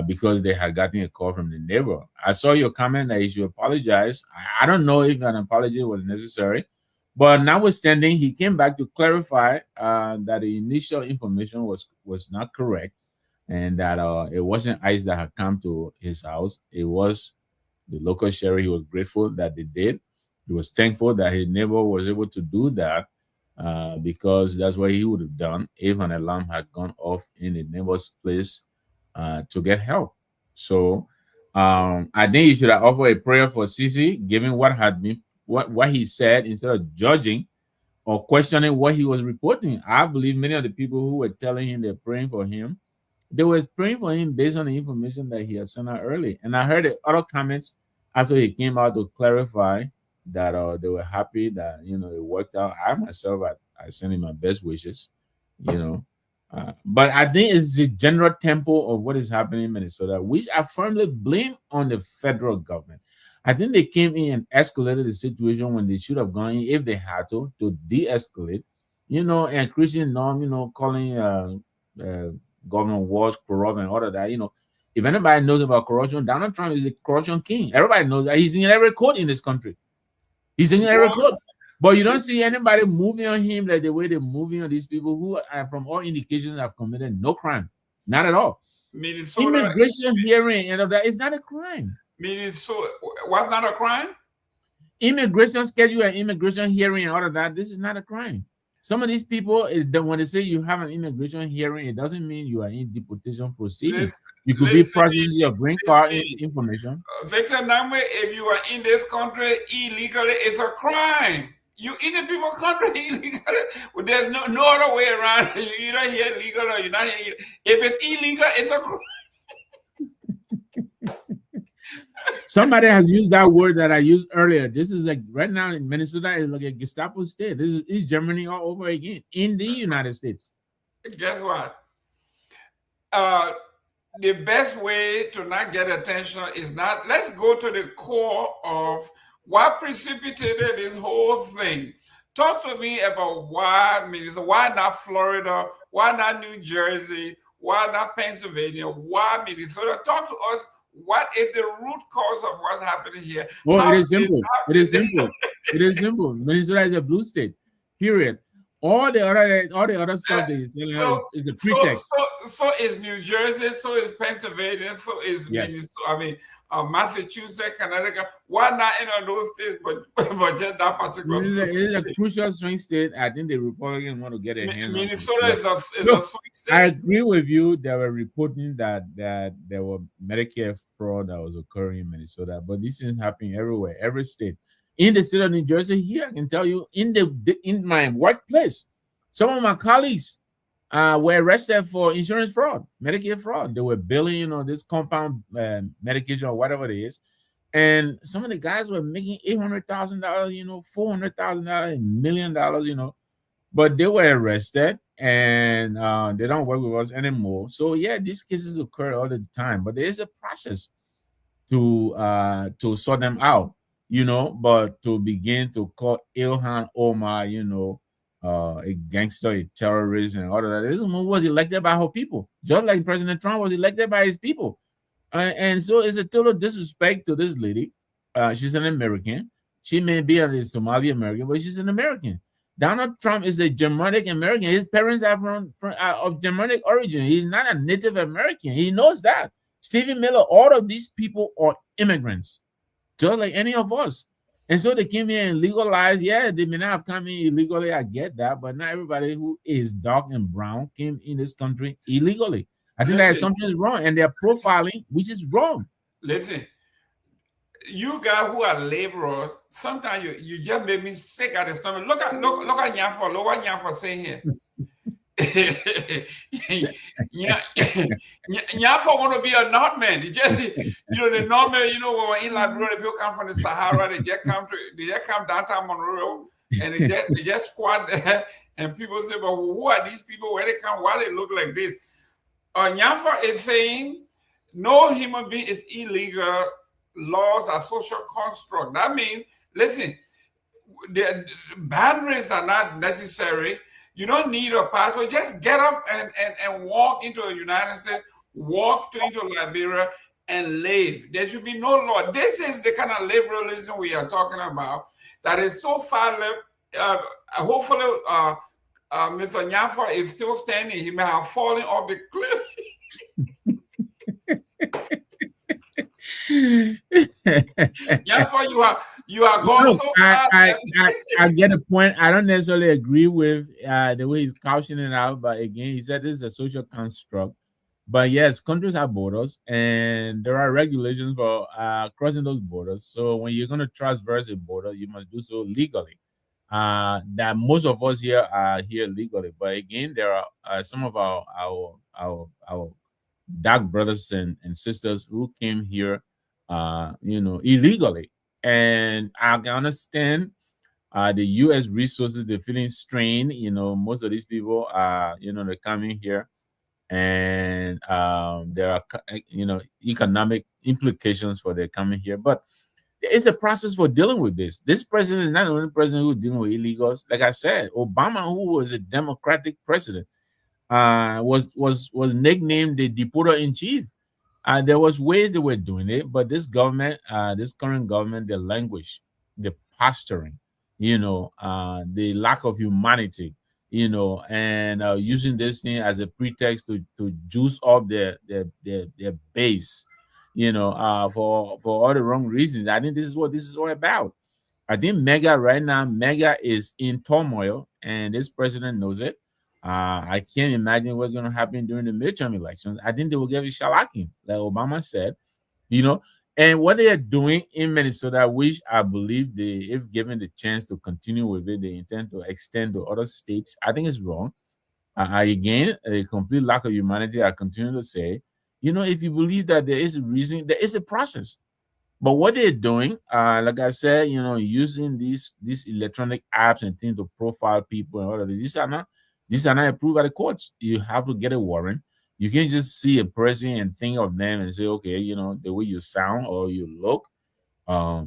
Speaker 2: because they had gotten a call from the neighbor. I saw your comment that he should apologize. I don't know if an apology was necessary, but notwithstanding, he came back to clarify that the initial information was not correct, and that it wasn't ICE that had come to his house. It was the local sheriff. He was grateful that they did. He was thankful that his neighbor was able to do that, because that's what he would have done if an alarm had gone off in the neighbor's place to get help. So I think you should have offered a prayer for Sisi, given what he said, instead of judging or questioning what he was reporting. I believe many of the people who were telling him they're praying for him, they were praying for him based on the information that he had sent out early. And I heard the other comments after he came out to clarify that they were happy that it worked out. I myself, I sent him my best wishes, but I think it's the general tempo of what is happening in Minnesota, which I firmly blame on the federal government. I think they came in and escalated the situation when they should have gone in, if they had to de-escalate, and Christian Norm, calling Governor Walz corrupt and all of that. If anybody knows about corruption, Donald Trump is the corruption king. Everybody knows that. He's in every court in this country. He's in every court. But you don't see anybody moving on him like the way they're moving on these people who, from all indications, have committed no crime. Not at all.
Speaker 1: Minnesota
Speaker 2: immigration hearing and all that is not a crime.
Speaker 1: Minnesota, what's not a crime?
Speaker 2: Immigration schedule and immigration hearing and all of that, this is not a crime. Some of these people, when they say you have an immigration hearing, it doesn't mean you are in deportation proceedings. You could be processing your green card information.
Speaker 1: Victor Namwe, if you are in this country illegally, it's a crime. You in the people's country illegally. Well, there's no other way around. You're not here legal or you're not here. If it's illegal, it's a crime.
Speaker 2: Somebody has used that word that I used earlier. This is like right now in Minnesota is like a Gestapo state. This is Germany all over again in the United States.
Speaker 1: Guess what? The best way to not get attention is not. Let's go to the core of what precipitated this whole thing. Talk to me about why Minnesota, why not Florida, why not New Jersey, why not Pennsylvania, why Minnesota? Talk to us. What is the root cause of what's happening here?
Speaker 2: Well, it is simple. It is simple. It is simple. Minnesota is a blue state. Period. All the other stuff is a pretext.
Speaker 1: So is New Jersey. So is Pennsylvania. So is Minnesota. I mean, Massachusetts, Connecticut. Why not in all those states, but just that particular?
Speaker 2: It is a crucial swing state. I think the Republicans want to get a hand.
Speaker 1: Minnesota is a swing state.
Speaker 2: I agree with you. They were reporting that there were Medicare fraud that was occurring in Minnesota, but these things happening everywhere, every state. In the state of New Jersey, here I can tell you, in my workplace, some of my colleagues were arrested for insurance fraud, Medicare fraud. They were billing, this compound medication or whatever it is. And some of the guys were making $800,000, $400,000, $1 million, but they were arrested and they don't work with us anymore. So yeah, these cases occur all the time, but there is a process to sort them out, but to begin to call Ilhan Omar, a gangster, a terrorist, and all of that. This woman was elected by her people, just like President Trump was elected by his people. And so it's a total disrespect to this lady. She's an American. She may be a Somali American, but she's an American. Donald Trump is a Germanic American. His parents are from of Germanic origin. He's not a Native American. He knows that. Stephen Miller, all of these people are immigrants, just like any of us. And so they came here and legalized. Yeah, they may not have come in illegally. I get that. But not everybody who is dark and brown came in this country illegally. I think that assumption is wrong. And they're profiling, which is wrong.
Speaker 1: Listen, you guys who are laborers, sometimes you just make me sick at the stomach. Look at Nyanfo. Look what Nyanfo saying here. Yeah, Nyafa want to be a Northman. He just, the Northman, when we're in Liberia, people come from the Sahara, they just come downtown Monroe, and they just squat there, and people say, but who are these people? Where they come? Why they look like this? Nyafa is saying no human being is illegal. Laws are social construct. That means, listen, the boundaries are not necessary. You don't need a passport. Just get up and walk into the United States, into Liberia, and live. There should be no law. This is the kind of liberalism we are talking about that is so far left. Hopefully, Mr. Nyafa is still standing. He may have fallen off the cliff. Nyafa, you are going so far.
Speaker 2: I get the point. I don't necessarily agree with the way he's couching it out, but again, he said this is a social construct. But yes, countries have borders, and there are regulations for crossing those borders. So when you're going to traverse a border, you must do so legally. That most of us here are here legally, but again, there are some of our dark brothers and sisters who came here, illegally. And I can understand the U.S. resources, they're feeling strained. Most of these people are, they're coming here, and there are, economic implications for their coming here. But it's a process for dealing with this. This president is not the only president who's dealing with illegals. Like I said, Obama, who was a Democratic president, was nicknamed the deporter in chief. There was ways they were doing it, but this government, this current government, the language, the posturing, the lack of humanity, and using this thing as a pretext to juice up their base, for all the wrong reasons. I think this is what this is all about. I think Mega is in turmoil, and this president knows it. I can't imagine what's going to happen during the midterm elections. I think they will give a shellacking, like Obama said, And what they are doing in Minnesota, which I believe if given the chance to continue with it, they intend to extend to other states. I think it's wrong. Again, a complete lack of humanity. I continue to say, if you believe that there is a reason, there is a process. But what they're doing, like I said, using these electronic apps and things to profile people and all of this, these are not approved by the courts. You have to get a warrant. You can't just see a person and think of them and say, okay, the way you sound or you look,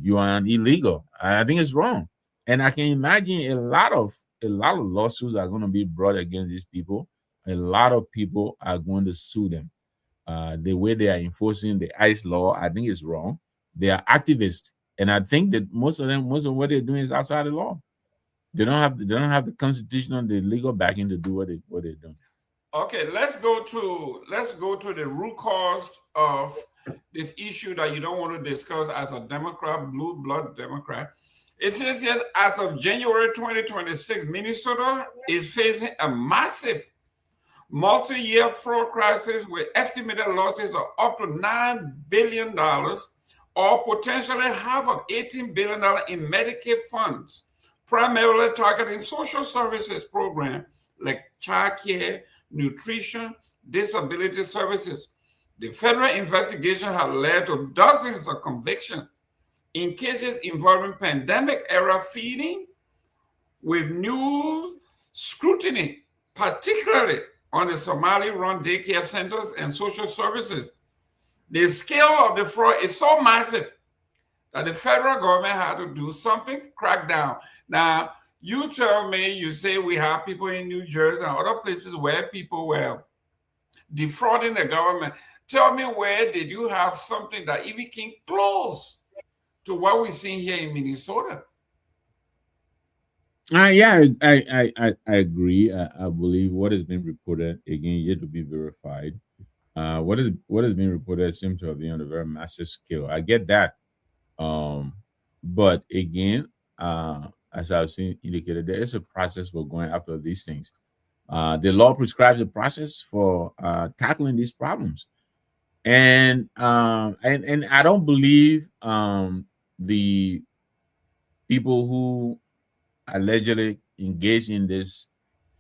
Speaker 2: you are an illegal. I think it's wrong. And I can imagine a lot of lawsuits are going to be brought against these people. A lot of people are going to sue them. The way they are enforcing the ICE law, I think is wrong. They are activists, and I think that most of what they're doing is outside the law. They don't have the constitutional, the legal backing to do what they're doing.
Speaker 1: Okay, let's go to the root cause of this issue that you don't want to discuss as a Democrat, blue blood Democrat. It says here, as of January 2026, Minnesota is facing a massive multi-year fraud crisis with estimated losses of up to $9 billion or potentially half of $18 billion in Medicaid funds, primarily targeting social services programs like child care, nutrition, disability services. The federal investigation has led to dozens of convictions in cases involving pandemic-era feeding, with new scrutiny, particularly on the Somali-run daycare centers and social services. The scale of the fraud is so massive that the federal government had to do something, crack down. Now, you tell me, you say we have people in New Jersey and other places where people were defrauding the government. Tell me, where did you have something that even came close to what we're seeing here in Minnesota?
Speaker 2: Yeah, I agree. I believe what has been reported, again, yet to be verified. What has been reported seems to have been on a very massive scale. I get that. But again, as I've seen indicated, there is a process for going after these things. The law prescribes a process for tackling these problems, and I don't believe the people who allegedly engaged in this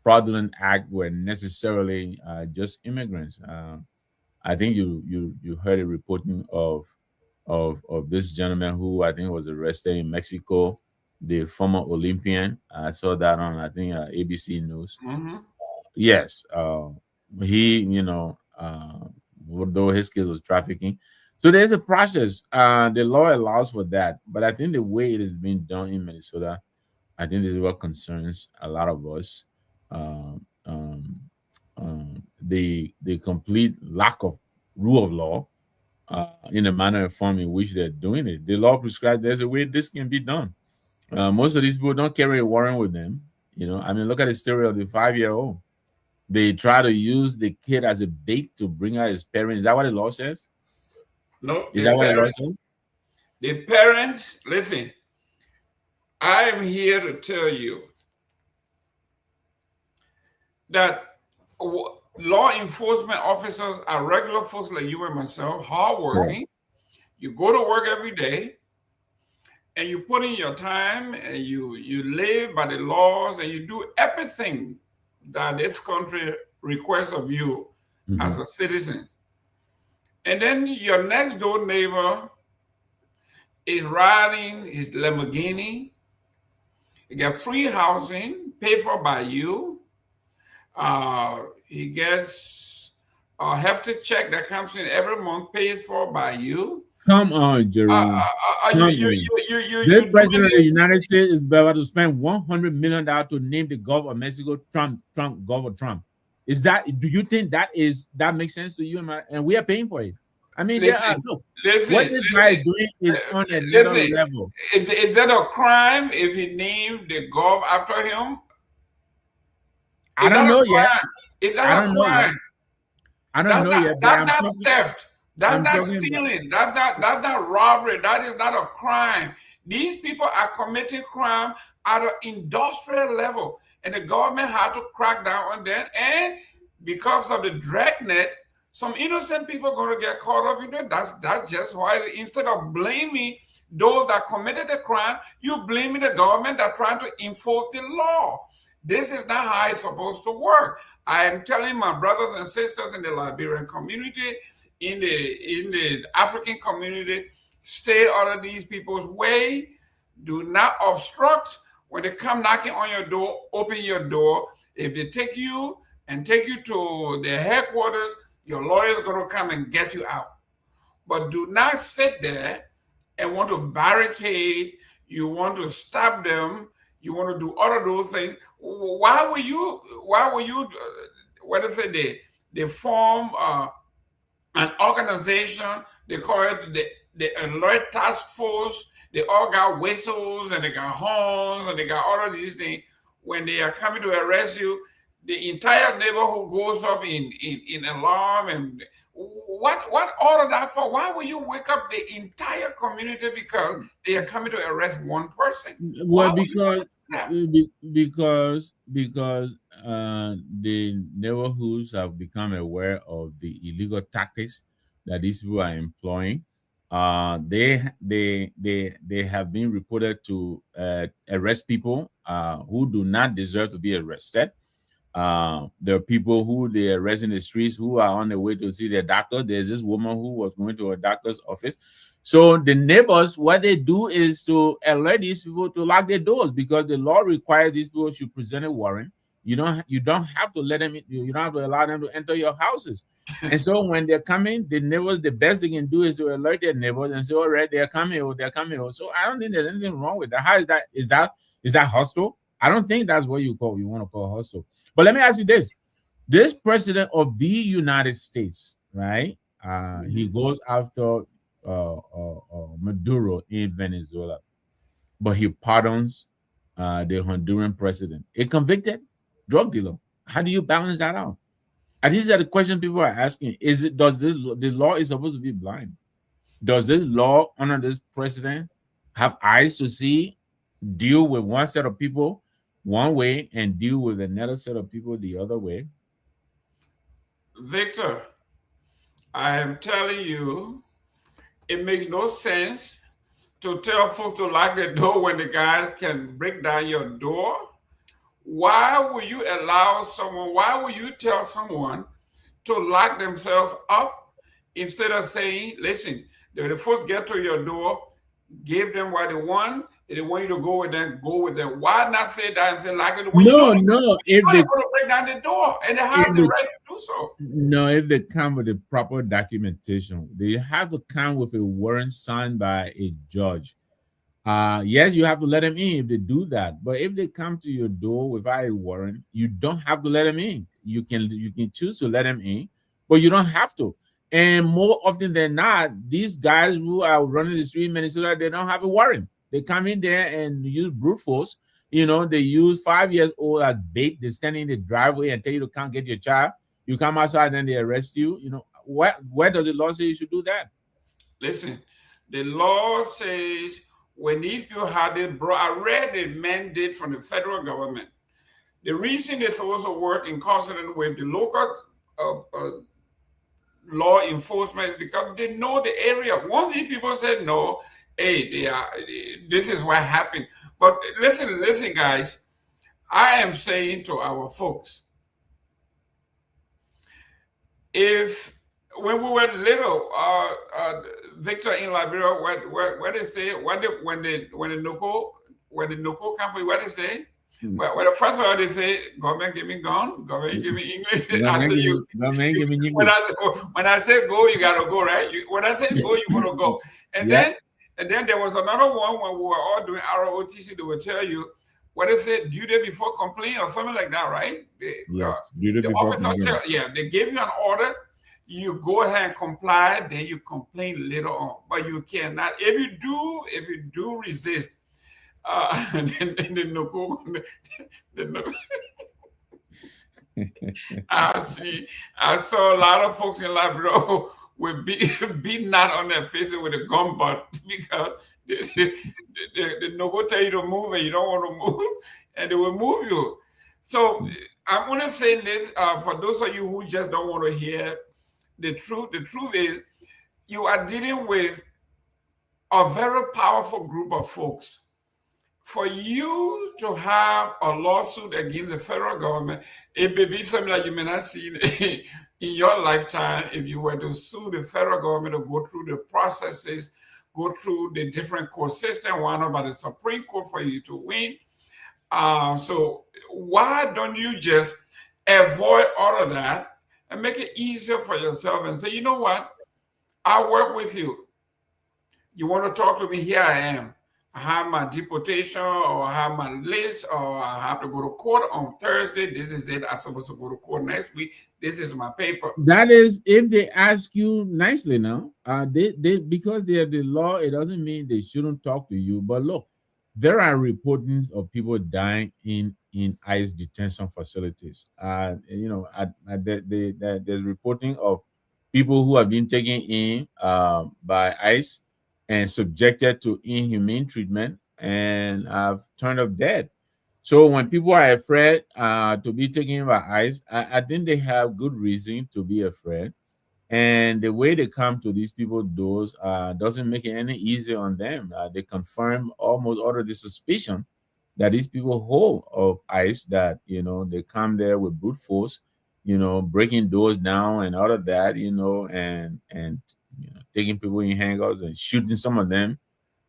Speaker 2: fraudulent act were necessarily just immigrants. I think you heard a reporting of this gentleman who I think was arrested in Mexico, the former Olympian. I saw that on I think ABC News.
Speaker 1: Mhm.
Speaker 2: Yes, he although his case was trafficking, so there's a process. The law allows for that, but I think the way it is being done in Minnesota, I think this is what concerns a lot of us. Um, um, the complete lack of rule of law in the manner and form in which they're doing it. The law prescribes there's a way this can be done. Most of these people don't carry a warrant with them. I mean, look at the story of the 5-year-old. They try to use the kid as a bait to bring out his parents. Is that what the law says?
Speaker 1: No,
Speaker 2: Is that what the law says?
Speaker 1: the parents, listen, I am here to tell you that law enforcement officers are regular folks like you and myself, hardworking. You go to work every day and you put in your time and you live by the laws and you do everything that this country requests of you as a citizen. And then your next door neighbor is riding his Lamborghini. He get free housing paid for by you. He gets a hefty check that comes in every month paid for by you.
Speaker 2: Come on, Jerome. This president of the United States is about to spend $100 million to name the Gulf of Mexico Gulf of Trump. Is that? Do you think that makes sense to you? And we are paying for it. I mean, what this guy is doing is on another level.
Speaker 1: Is that a crime if he named the Gulf after him?
Speaker 2: I don't know yet.
Speaker 1: Is that a crime?
Speaker 2: I don't know yet.
Speaker 1: That's not theft. That's not stealing. That's not robbery. That is not a crime. These people are committing crime at an industrial level, and the government had to crack down on that. And because of the dragnet, some innocent people are going to get caught up in it. That's just why instead of blaming those that committed the crime, you blaming the government that trying to enforce the law. This is not how it's supposed to work. I am telling my brothers and sisters in the Liberian community, in the African community, stay out of these people's way. Do not obstruct. When they come knocking on your door, open your door. If they take you to their headquarters, your lawyer is going to come and get you out. But do not sit there and want to barricade. You want to stop them. You want to do all of those things. Why were you? What is it? They form an organization. They call it the Alert Task Force. They all got whistles and they got horns and they got all of these things. When they are coming to arrest you, the entire neighborhood goes up in alarm. And what all of that for? Why will you wake up the entire community because they are coming to arrest one person?
Speaker 2: Well, because the neighborhoods have become aware of the illegal tactics that these people are employing. They have been reported to arrest people who do not deserve to be arrested. There are people who they arrest in the streets who are on their way to see their doctor. There's this woman who was going to a doctor's office. So the neighbors, what they do is to alert these people to lock their doors because the law requires these people to present a warrant. You don't have to let them. You don't have to allow them to enter your houses. And so when they're coming, the neighbors, the best they can do is to alert their neighbors and say, "All right, they're coming. They're coming." So I don't think there's anything wrong with that. How is that? Is that hostile? I don't think that's what you want to call hostile. But let me ask you this: this president of the United States, right? He goes after Maduro in Venezuela, but he pardons the Honduran president, a convicted drug dealer. How do you balance that out? And these are the questions people are asking. The law is supposed to be blind? Does this law under this president have eyes to see, deal with one set of people one way and deal with another set of people the other way?
Speaker 1: Victor, I am telling you, it makes no sense to tell folks to lock their door when the guys can break down your door. Why will you allow someone, why will you tell someone to lock themselves up instead of saying, listen, when they first get to your door, give them what they want. If they want you to go with them, go with them. Why not say that and say lock it when you know
Speaker 2: No, no.
Speaker 1: they're going to break down the door and they have
Speaker 2: If
Speaker 1: the
Speaker 2: the
Speaker 1: right to do so.
Speaker 2: no, if they come with the proper documentation, they have to come with a warrant signed by a judge. Yes, you have to let them in if they do that. But if they come to your door without a warrant, you don't have to let them in. You can choose to let them in, but you don't have to. And more often than not, these guys who are running the street in Minnesota, they don't have a warrant. They come in there and use brute force. They use 5 years old as bait. They stand in the driveway and tell you to come get your child. You come outside, then they arrest you. Where does the law say you should do that?
Speaker 1: Listen, the law says when these people had it brought, I read the mandate from the federal government. The reason they supposed to work in concert with the local law enforcement is because they know the area. Once these people said no, hey, this is what happened. But listen, guys. I am saying to our folks, if when we were little, Victor in Liberia, what they say, when the Noko come for you, what they say? Well, the first one they say, government give me gun, government give me English. I say you. When I say go, you gotta go, right? When I say go, you gotta go. And
Speaker 2: Yeah.
Speaker 1: then there was another one when we were all doing ROTC. They would tell you what they say, duty before complaint or something like that, right?
Speaker 2: Yes. Duty
Speaker 1: The
Speaker 2: before
Speaker 1: officer
Speaker 2: complaint.
Speaker 1: they give you an order. You go ahead and comply, then you complain later on. But you cannot. If you do resist, then the no I saw a lot of folks in Liberia with beating out on their faces with a gun butt because the no go tell you to move and you don't want to move, and they will move you. So I'm going to say this for those of you who just don't want to hear the truth. The truth is you are dealing with a very powerful group of folks. For you to have a lawsuit against the federal government, it may be something that you may not see in your lifetime if you were to sue the federal government to go through the processes, go through the different court system, one about the Supreme Court for you to win. So why don't you just avoid all of that and make it easier for yourself and say, you know what? I'll work with you. You want to talk to me? Here I am. I have my deportation or I have my list or I have to go to court on Thursday. This is it. I'm supposed to go to court next week. This is my paper.
Speaker 2: That is if they ask you nicely now. They because they are the law, it doesn't mean they shouldn't talk to you. But look, there are reportings of people dying in ICE detention facilities. There's reporting of people who have been taken in by ICE and subjected to inhumane treatment and have turned up dead. So when people are afraid to be taken by ICE, I think they have good reason to be afraid. And the way they come to these people's doors doesn't make it any easier on them. They confirm almost all of the suspicion that these people hold of ICE, that they come there with brute force, breaking doors down and all of that, and taking people in handcuffs and shooting some of them,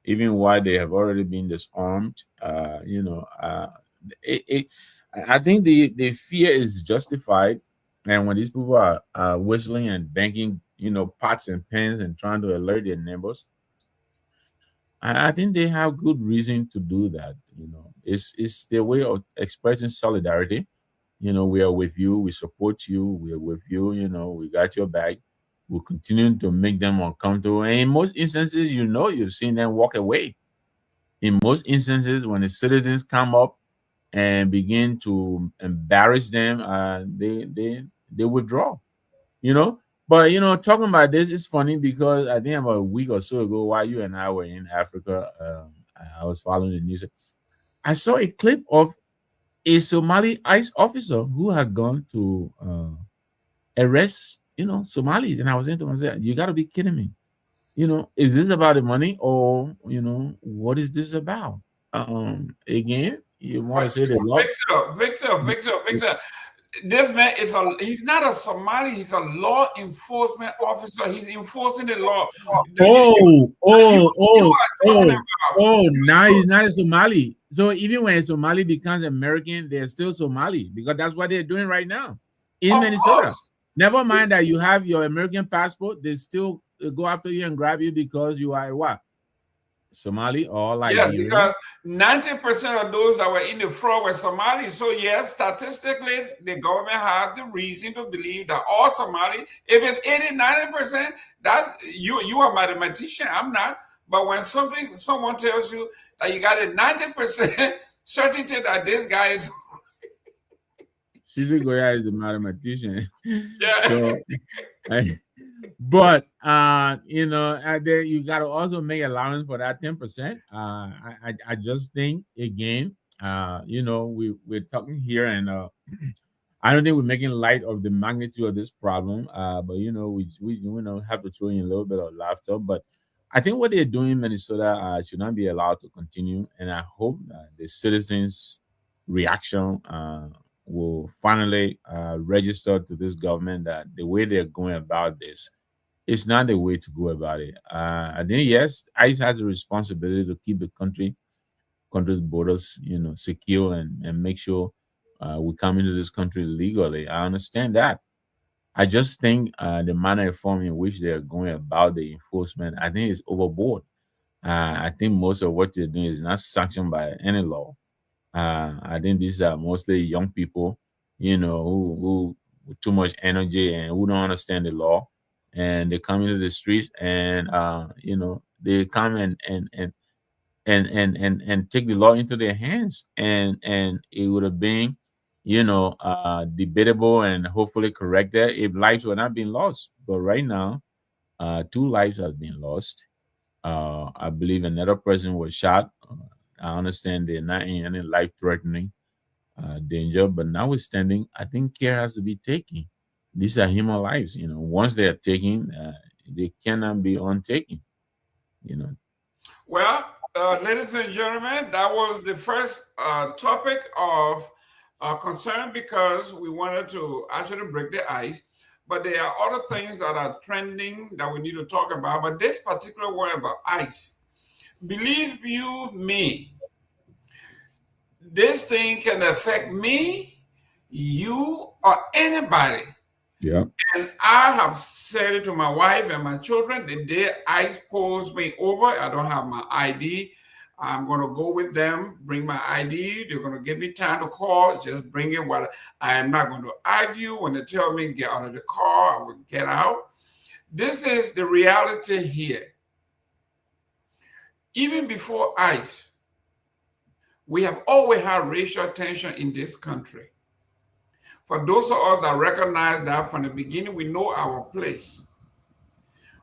Speaker 2: even while they have already been disarmed. I think the fear is justified, and when these people are whistling and banging, pots and pans and trying to alert their neighbors, I think they have good reason to do that. It's their way of expressing solidarity. We are with you, we support you, we are with you. We got your back. We'll continue to make them uncomfortable, and in most instances, you've seen them walk away. In most instances, when the citizens come up and begin to embarrass them, they withdraw. You know, but talking about this is funny because I think about a week or so ago, while you and I were in Africa, I was following the news. I saw a clip of a Somali ICE officer who had gone to arrest, Somalis, and I was into myself, you got to be kidding me. Is this about the money, or what is this about? Again, You want to say the law?
Speaker 1: Victor. This man he's not a Somali, he's a law enforcement officer. He's enforcing the law.
Speaker 2: Now he's not a Somali. So even when a Somali becomes American, they're still Somali because that's what they're doing right now in
Speaker 1: Of
Speaker 2: Minnesota.
Speaker 1: course.
Speaker 2: Never mind that you have your American passport, they still go after you and grab you because you are what? Somali or
Speaker 1: Yes,
Speaker 2: Liberian?
Speaker 1: because 90% of those that were in the fraud were Somali. So yes, statistically, the government has the reason to believe that all Somali, if it's 80-90%, that's you are a mathematician. I'm not. But when someone tells you that you got a 90% certainty that this guy is
Speaker 2: Sisi Goya is the mathematician.
Speaker 1: yeah.
Speaker 2: So but then you got to also make allowance for that 10%. I just think again, we're talking here, and I don't think we're making light of the magnitude of this problem. But we have to throw in a little bit of laughter. But I think what they're doing in Minnesota should not be allowed to continue, and I hope the citizens' reaction will finally register to this government that the way they're going about this is not the way to go about it. I think yes, ICE has a responsibility to keep the country's borders, secure and make sure we come into this country legally. I understand that. I just think the manner and form in which they are going about the enforcement, I think, is overboard. I think most of what they're doing is not sanctioned by any law. I think these are mostly young people, who with too much energy and who don't understand the law, and they come into the streets and they come and take the law into their hands, and it would have been debatable and hopefully corrected if lives were not being lost. But right now, two lives have been lost. I believe another person was shot. I understand they're not in any life threatening danger, but notwithstanding, I think care has to be taken. These are human lives. Once they are taken, they cannot be untaken.
Speaker 1: Well, ladies and gentlemen, that was the first topic of concern because we wanted to actually break the ice. But there are other things that are trending that we need to talk about. But this particular one about ice, believe you me, this thing can affect me, you, or anybody.
Speaker 2: Yeah.
Speaker 1: And I have said it to my wife and my children the day ICE pulls me over, I don't have my ID. I'm going to go with them, bring my ID. They're going to give me time to call. Just bring in what I am not going to argue. When they tell me get out of the car, I will get out. This is the reality here. Even before ICE, we have always had racial tension in this country. For those of us that recognize that from the beginning, we know our place.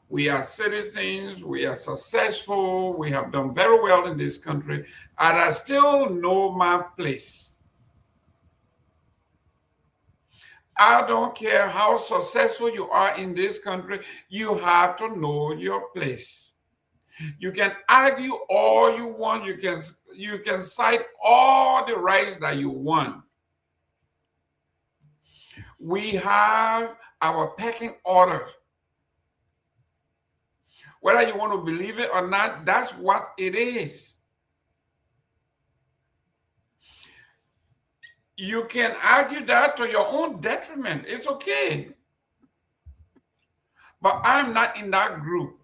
Speaker 1: We are citizens, we are successful, we have done very well in this country, and I still know my place. I don't care how successful you are in this country, you have to know your place. You can argue all you want, you can cite all the rights that you want. We have our pecking order. Whether you want to believe it or not, that's what it is. You can argue that to your own detriment. It's okay. But I'm not in that group.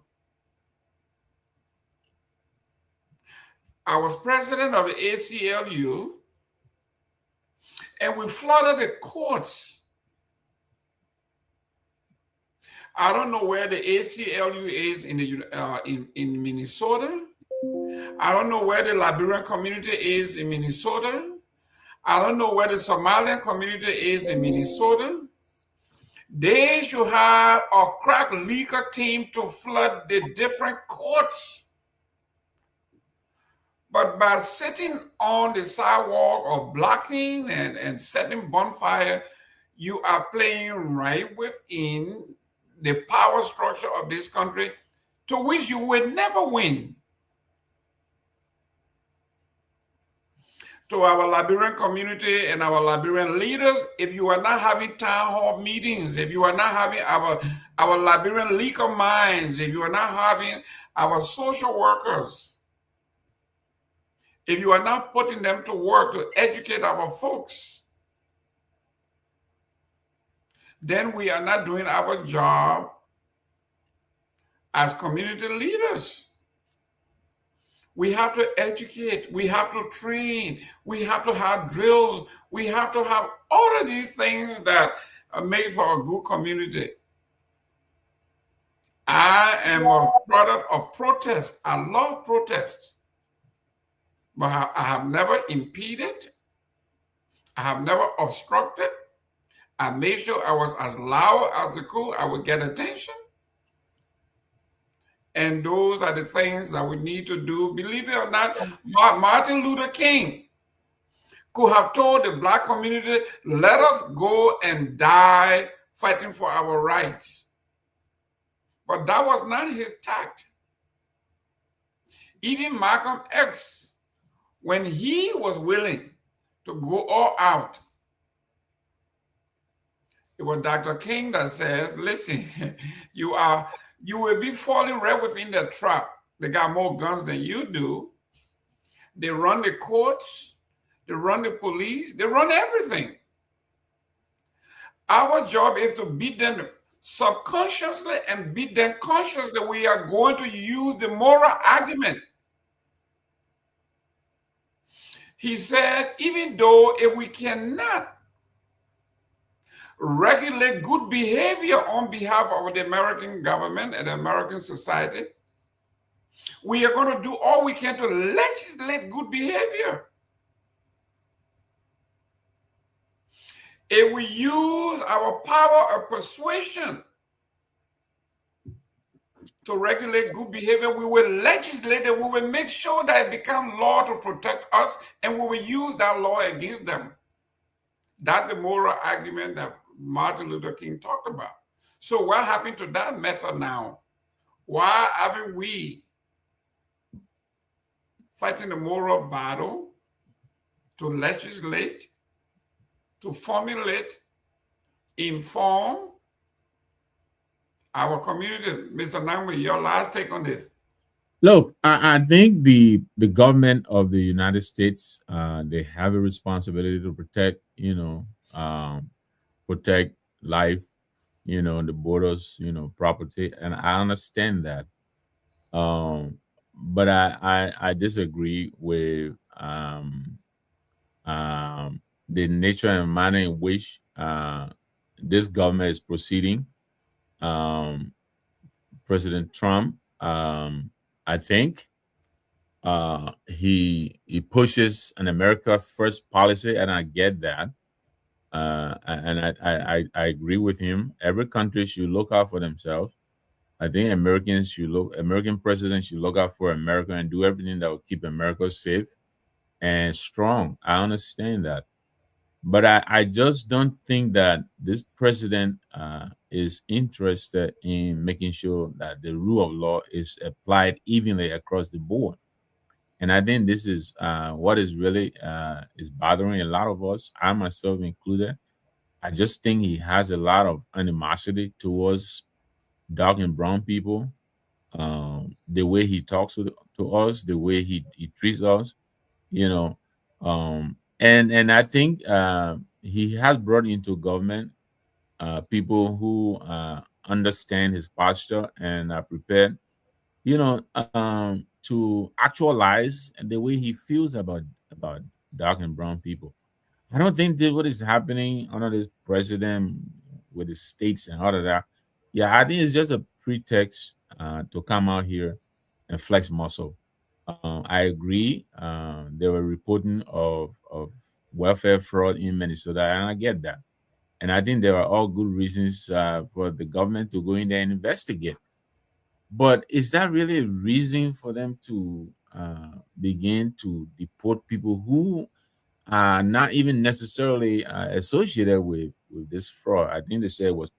Speaker 1: I was president of the ACLU, and we flooded the courts. I don't know where the ACLU is in Minnesota. I don't know where the Liberian community is in Minnesota. I don't know where the Somalian community is in Minnesota. They should have a crack leaker team to flood the different courts. But by sitting on the sidewalk or blocking and setting bonfire, you are playing right within the power structure of this country, to which you will never win. to our Liberian community and our Liberian leaders, if you are not having town hall meetings, if you are not having our Liberian League of Minds, if you are not having our social workers, if you are not putting them to work to educate our folks, then we are not doing our job as community leaders. We have to educate, we have to train, we have to have drills, we have to have all of these things that are made for a good community. I am a product of protest. I love protest, but I have never impeded, I have never obstructed. I made sure I was as loud as I could, I would get attention. And those are the things that we need to do. Believe it or not, Martin Luther King could have told the Black community, let us go and die fighting for our rights. But that was not his tact. Even Malcolm X, when he was willing to go all out, it was Dr. King that says, listen, you will be falling right within the trap. They got more guns than you do. They run the courts, they run the police, they run everything. Our job is to beat them subconsciously and beat them consciously. We are going to use the moral argument. He said, even though if we cannot regulate good behavior on behalf of the American government and the American society, we are going to do all we can to legislate good behavior. If we use our power of persuasion to regulate good behavior, we will legislate it, we will make sure that it becomes law to protect us, and we will use that law against them. That's the moral argument that Martin Luther King talked about. So what happened to that method now? Why haven't we fighting the moral battle to legislate, to formulate, inform our community? Mr. Nangwe, your last take on this.
Speaker 2: Look, I think the government of the United States, they have a responsibility to protect, protect life, the borders, property, and I understand that. But I disagree with the nature and manner in which this government is proceeding. President Trump, I think he pushes an America First policy, and I get that. And I agree with him. Every country should look out for themselves. I think American presidents should look out for America and do everything that will keep America safe and strong. I understand that. But I just don't think that this president is interested in making sure that the rule of law is applied evenly across the board. And I think this is what is really is bothering a lot of us, I myself included. I just think he has a lot of animosity towards dark and brown people. The way he talks to us, the way he treats us, and I think he has brought into government people who understand his posture and are prepared, to actualize the way he feels about dark and brown people. I don't think that what is happening under this president with the states and all of that. Yeah, I think it's just a pretext to come out here and flex muscle. I agree. They were reporting of welfare fraud in Minnesota, and I get that. And I think there are all good reasons for the government to go in there and investigate. But is that really a reason for them to begin to deport people who are not even necessarily associated with this fraud? I think they said it was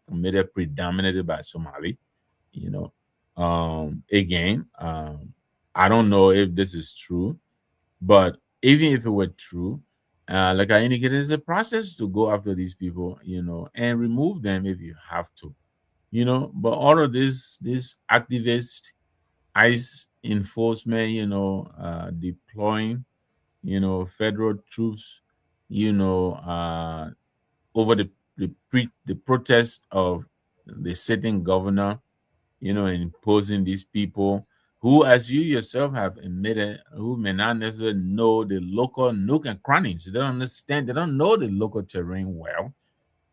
Speaker 2: committed predominantly by Somali. Again, I don't know if this is true, but even if it were true, like I indicated, it's a process to go after these people, and remove them if you have to, But all of this activist ICE enforcement, deploying, federal troops, over the protest of the sitting governor, imposing these people who, as you yourself have admitted, who may not necessarily know the local nook and crannies. They don't understand, they don't know the local terrain well.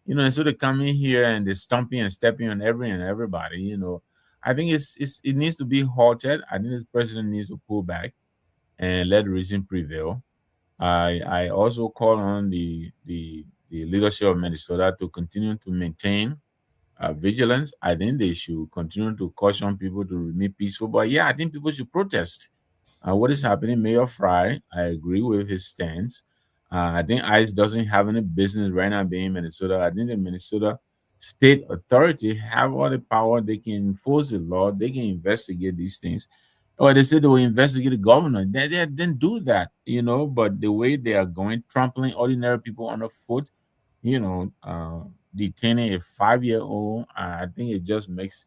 Speaker 2: And so they come in here and they're stomping and stepping on everybody, I think it needs to be halted. I think this president needs to pull back and let reason prevail. I also call on the leadership of Minnesota to continue to maintain vigilance. I think they should continue to caution people to remain peaceful. But yeah, I think people should protest. What is happening, Mayor Fry? I agree with his stance. I think ICE doesn't have any business right now being in Minnesota. I think the Minnesota state authority have all the power. They can enforce the law. They can investigate these things. Or they said they will investigate the governor. They didn't do that, But the way they are going, trampling ordinary people underfoot, detaining a 5-year-old, I think it just makes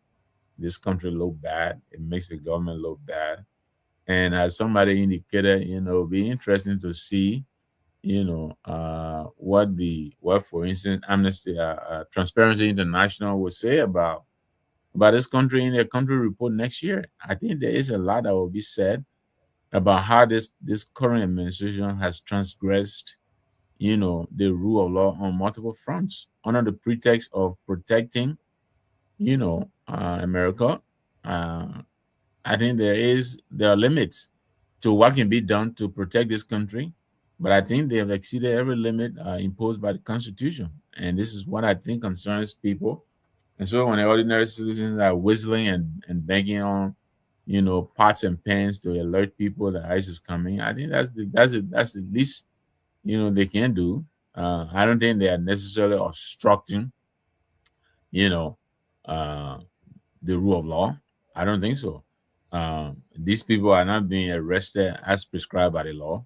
Speaker 2: this country look bad. It makes the government look bad. And as somebody indicated, be interesting to see, what, for instance, Amnesty, Transparency International will say about this country in their country report next year. I think there is a lot that will be said about how this current administration has transgressed, the rule of law on multiple fronts under the pretext of protecting, America. I think there are limits to what can be done to protect this country, but I think they have exceeded every limit imposed by the Constitution, and this is what I think concerns people. And so when the ordinary citizens are whistling and banging on, pots and pans to alert people that ICE is coming, I think that's the least they can do. I don't think they are necessarily obstructing, you know, uh, the rule of law. I don't think so. These people are not being arrested as prescribed by the law,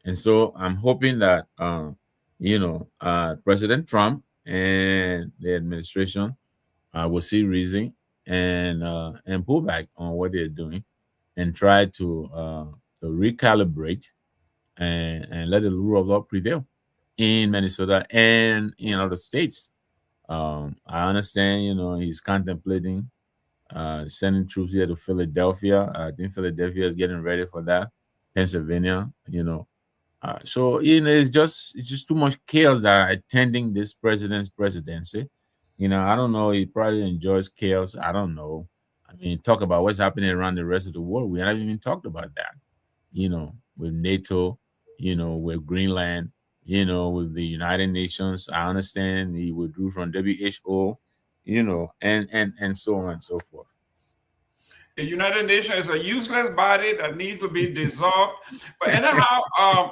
Speaker 2: and so I'm hoping that President Trump and the administration will see reason and pull back on what they're doing and try to recalibrate and let the rule of law prevail in Minnesota and in other states. I understand, he's contemplating sending troops here to Philadelphia. I think Philadelphia is getting ready for that. Pennsylvania, so it's just too much chaos that are attending this president's presidency. I don't know. He probably enjoys chaos. I don't know. I mean, talk about what's happening around the rest of the world. We haven't even talked about that. With NATO, with Greenland, with the United Nations. I understand he withdrew from WHO, and so on and so forth.
Speaker 1: The United Nations is a useless body that needs to be dissolved. But anyhow,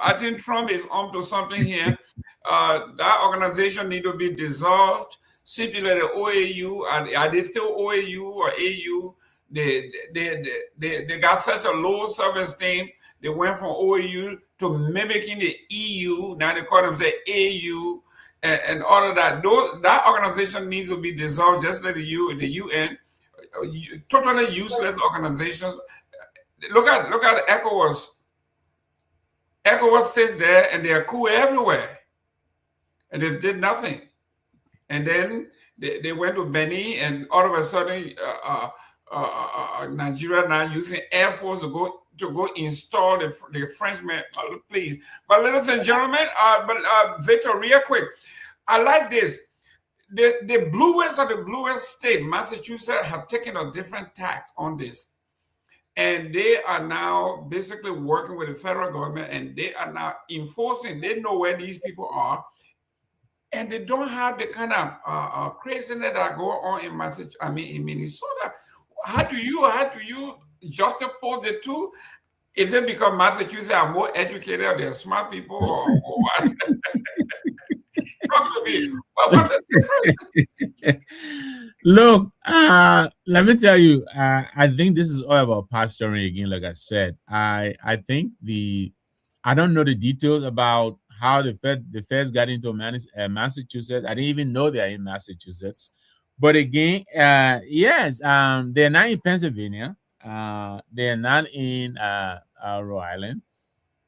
Speaker 1: I think Trump is onto something here. That organization need to be dissolved. Simply like the OAU, are they still OAU or AU? They got such a low self-esteem. They went from OAU to mimicking the EU. Now they call themselves AU and all of that. That organization needs to be dissolved, just like the UN. Totally useless organizations. Look at ECOWAS. ECOWAS sits there and they are cool everywhere, and they did nothing. And then they went to Benin, and all of a sudden, Nigeria now using Air Force to go install the Frenchmen. Please, but ladies and gentlemen, Victor, real quick, I like this. The bluest of the bluest state, Massachusetts, have taken a different tact on this. And they are now basically working with the federal government, and they are now enforcing. They know where these people are, and they don't have the kind of craziness that go on in in Minnesota. How do you juxtapose the two? Is it because Massachusetts are more educated, or they're smart people, or what?
Speaker 2: Look, let me tell you, I think this is all about posturing again. Like I said, I think I don't know the details about how the feds got into Massachusetts. I didn't even know they're in Massachusetts. But again, yes, they're not in Pennsylvania. They're not in Rhode Island,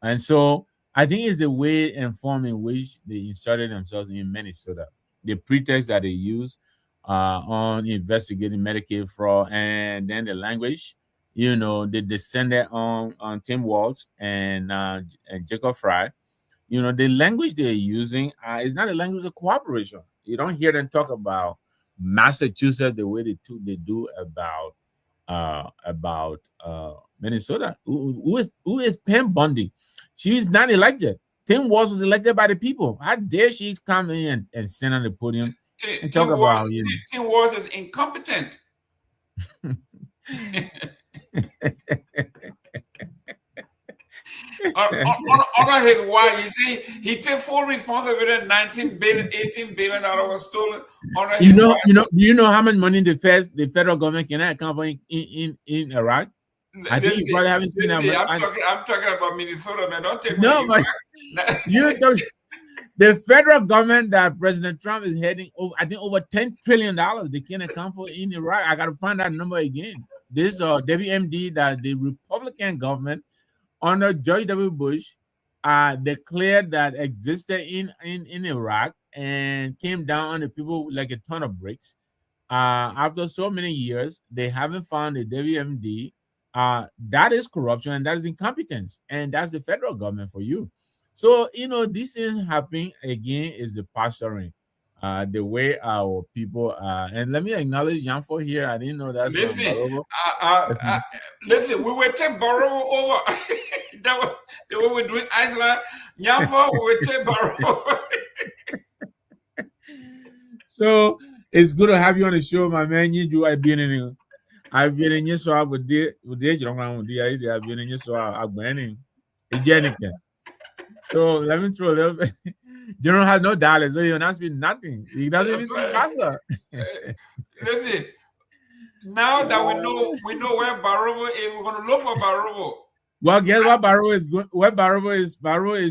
Speaker 2: and so I think it's the way and form in which they inserted themselves in Minnesota. The pretext that they use on investigating Medicaid fraud, and then the language, they descended on Tim Walz and Jacob Fry. The language they're using is not a language of cooperation. You don't hear them talk about Massachusetts the way they do about Minnesota. Who is Pam Bundy? She's not elected. Tim Walz was elected by the people. How dare she come in and stand on the podium and talk about
Speaker 1: Tim Walz is incompetent. Under his wife, you see, he took full responsibility. 19 billion, 18 billion dollars was stolen under his wife.
Speaker 2: Do you know how much money the federal government can account for in Iraq? I think you probably haven't seen that much.
Speaker 1: I'm talking about Minnesota, man. Don't take
Speaker 2: no, but the federal government that President Trump is heading over, I think over $10 trillion they can account for in Iraq. I got to find that number again. This WMD, that the Republican government under George W. Bush declared that existed in Iraq and came down on the people like a ton of bricks. After so many years, they haven't found a WMD. That is corruption and that is incompetence. And that's the federal government for you. So, this is happening again is the posturing. The way our people and let me acknowledge Yanfo here. I didn't know that's
Speaker 1: listen, we will take Barrow over. That the way we're doing Iceland. Yanfo, we will take Barrow.
Speaker 2: So it's good to have you on the show, my man. I've been in your show with the I've been in your show. I've been in So let me throw a little bit. General has no dollars, so he'll not speak nothing. He doesn't even speak Casa.
Speaker 1: Listen, now that we know where Barrow is, we're gonna look for Barrow.
Speaker 2: Well, guess what Barrow is going? Where Barrow is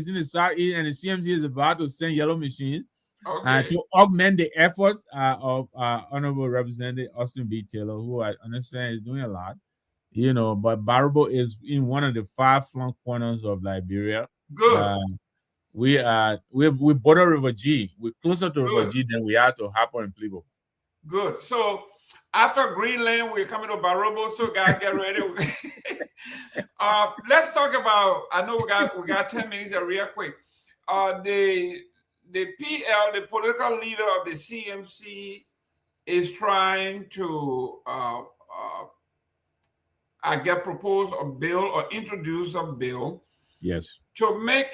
Speaker 2: in the southeast, and the CMC is about to send yellow machines to augment the efforts of Honorable Representative Austin B. Taylor, who I understand is doing a lot. But Barrow is in one of the far-flung corners of Liberia.
Speaker 1: Good.
Speaker 2: We border River G. We're closer to River G than we are to Harper and Plebo.
Speaker 1: Good. So after Greenland, we're coming to Barobo. So guys, get ready. Let's talk about. I know we got 10 minutes real quick. The PL, the political leader of the CMC, is trying to propose a bill or introduce a bill.
Speaker 2: Yes.
Speaker 1: To make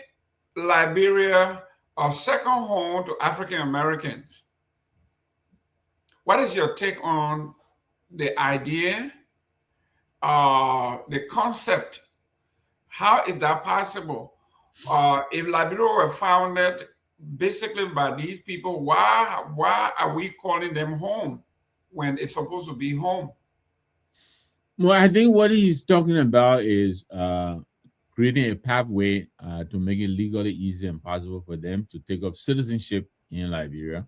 Speaker 1: Liberia a second home to African Americans. What is your take on the idea, the concept? How is that possible? If Liberia were founded basically by these people, why are we calling them home when it's supposed to be home?
Speaker 2: Well, I think what he's talking about is creating a pathway to make it legally easy and possible for them to take up citizenship in Liberia.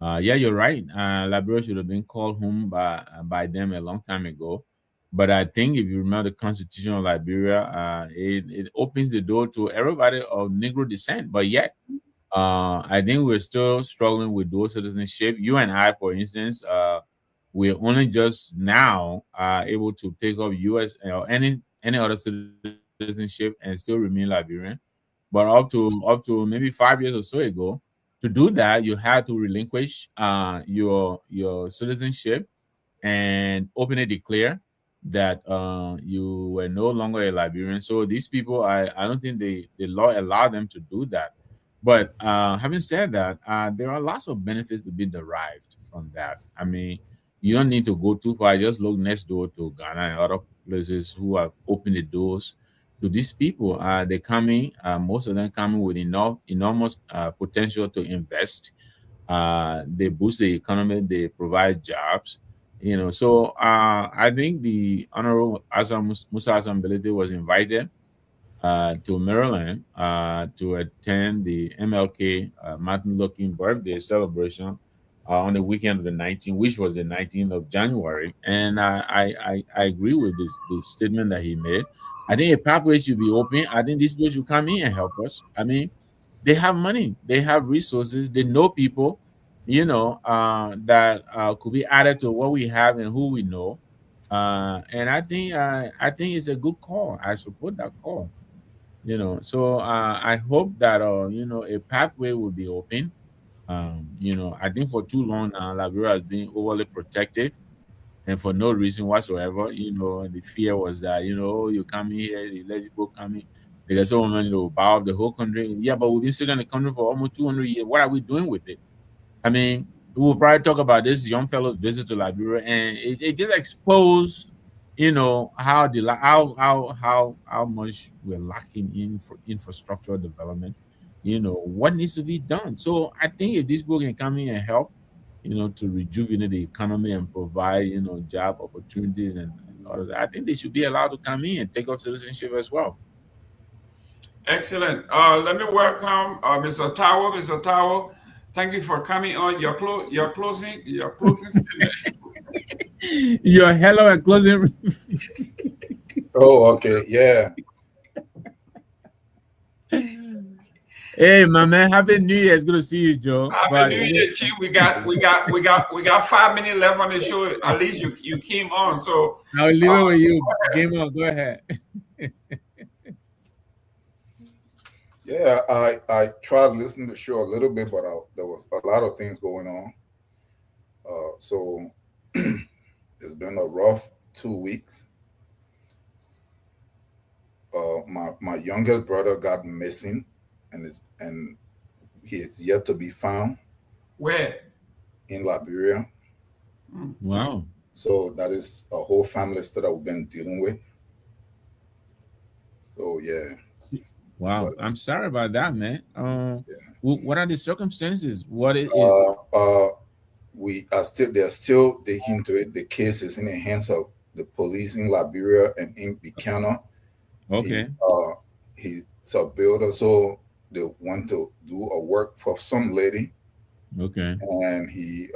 Speaker 2: Yeah, you're right. Liberia should have been called home by them a long time ago. But I think if you remember the Constitution of Liberia, it opens the door to everybody of Negro descent. But yet, I think we're still struggling with dual citizenship. You and I, for instance, we're only just now able to take up U.S. or any other citizenship and still remain Liberian. But up to maybe 5 years or so ago, to do that, you had to relinquish your citizenship and openly declare that you were no longer a Liberian. So these people, I don't think the law allowed them to do that. But having said that, there are lots of benefits to be derived from that. I mean, you don't need to go too far. Just look next door to Ghana and other places who have opened the doors to these people. They come in, most of them come in with enormous potential to invest. They boost the economy. They provide jobs. So I think the Honorable Musa Asambelete was invited to Maryland to attend the MLK Martin Luther King birthday celebration on the weekend of the 19th, which was the 19th of January. And I agree with this statement that he made. I think a pathway should be open. I think these people should come in and help us. I mean, they have money, they have resources, they know people, that could be added to what we have and who we know. And I think it's a good call. I support that call. So I hope that a pathway will be open. I think for too long now Liberia has been overly protective and for no reason whatsoever. The fear was that, oh, you come in here, you let people come in, they get so much money to buy up the whole country. Yeah, but we've been sitting in the country for almost 200 years. What are we doing with it? I mean, we'll probably talk about this young fellow's visit to Liberia, and it just exposed, how the how much we're lacking in for infrastructural development. What needs to be done. So I think if these people can come in and help, to rejuvenate the economy and provide, job opportunities and all of that, I think they should be allowed to come in and take up citizenship as well.
Speaker 1: Excellent. Let me welcome Mr. Tower. Mr. Tower, thank you for coming on. Your closing statement.
Speaker 2: Your hello and closing.
Speaker 4: Oh, okay. Yeah.
Speaker 2: Hey, my man, happy New Year. It's good to see you, Joe.
Speaker 1: Happy New Year, Chief. We got 5 minutes left on the show. At least you came on. So
Speaker 2: I'll leave it with you. Game on. Go ahead.
Speaker 4: Yeah, I tried listening to the show a little bit, but there was a lot of things going on. So it's been a rough 2 weeks. My youngest brother got missing, and he is yet to be found
Speaker 1: where?
Speaker 4: in Liberia.
Speaker 2: Wow.
Speaker 4: So that is a whole family stuff that we've been dealing with. So yeah.
Speaker 2: Wow. I'm sorry about that, man. What are the circumstances? What is
Speaker 4: we are still they're still digging into it. The case is in the hands of the police in Liberia and in Buchanan.
Speaker 2: okay.
Speaker 4: He's a builder, so they want to do a work for some lady,
Speaker 2: Okay.
Speaker 4: and he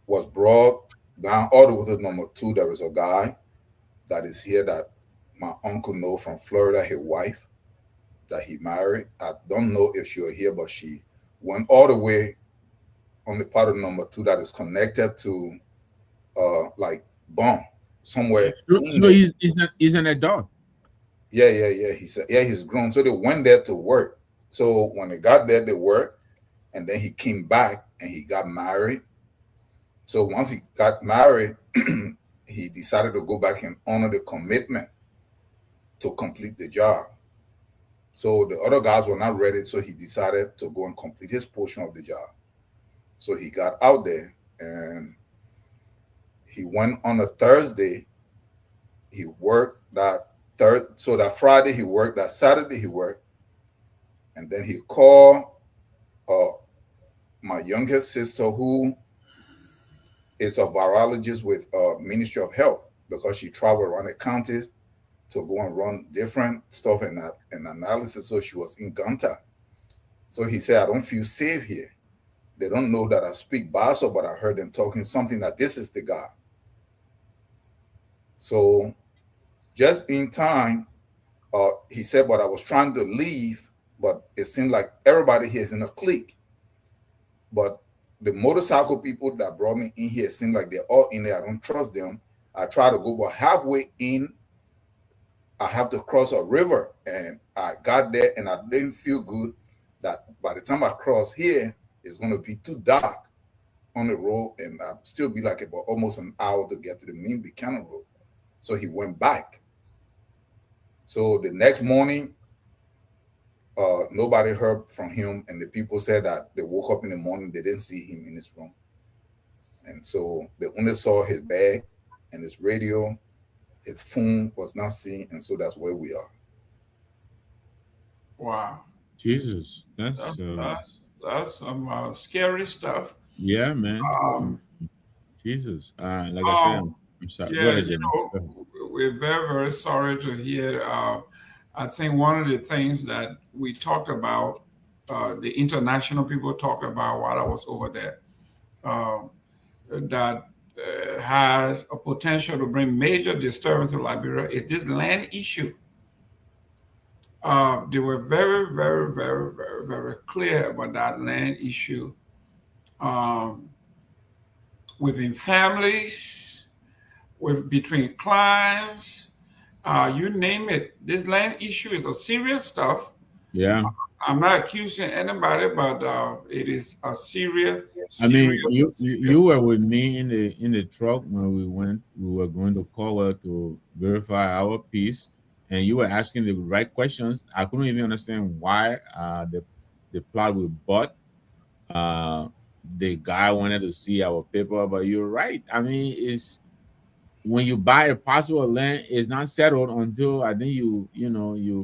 Speaker 4: was brought down all the way to number 2. There is a guy that is here that my uncle know from Florida, his wife that he married. I don't know if she was here, but she went all the way on the part of number 2 that is connected to like Bon somewhere.
Speaker 2: So he's an adult.
Speaker 4: Yeah. He said, yeah, he's grown. So they went there to work. So when they got there, they worked, and then he came back and he got married. So once he got married, he decided to go back and honor the commitment to complete the job. So the other guys were not ready, so he decided to go and complete his portion of the job. So he got out there and he went on a Thursday. He worked so that Friday he worked, that Saturday he worked, and then he called my youngest sister, who is a virologist with Ministry of Health, because she traveled around the counties to go and run different stuff and analysis. So she was in Ganta. So he said, I don't feel safe here. They don't know that I speak Bassa, but I heard them talking something that this is the guy. So just in time, he said, but I was trying to leave, but it seemed like everybody here is in a clique. But the motorcycle people that brought me in here seem like they're all in there. I don't trust them. I try to go, but halfway in, I have to cross a river. And I got there and I didn't feel good that by the time I cross here, it's going to be too dark on the road. And I'll still be like about almost an hour to get to the main Buchanan Road. So he went back. So the next morning, nobody heard from him, and the people said that they woke up in the morning, they didn't see him in his room. And so they only saw his bag and his radio. His phone was not seen, and so that's where we are.
Speaker 1: Wow.
Speaker 2: Jesus,
Speaker 1: That's some scary stuff.
Speaker 2: yeah, man. Jesus. Like I said, I'm sorry. Go
Speaker 1: Yeah,
Speaker 2: ahead, Jimmy. Go ahead.
Speaker 1: we're very, very sorry to hear I think one of the things that we talked about, the international people talked about while I was over there, uh, that has a potential to bring major disturbance to Liberia is this land issue. They were very, very, very, very, very clear about that land issue um, within families, with between clients, you name it. This land issue is a serious stuff.
Speaker 2: Yeah.
Speaker 1: I'm not accusing anybody, but it is a serious,
Speaker 2: I mean,
Speaker 1: serious,
Speaker 2: you
Speaker 1: serious.
Speaker 2: were with me in the truck when we went. We were going to call her to verify our piece, and you were asking the right questions. I couldn't even understand why the plot we bought. Uh, the guy wanted to see our paper, but you're right. I mean, it's when you buy a parcel of land, it's not settled until I think you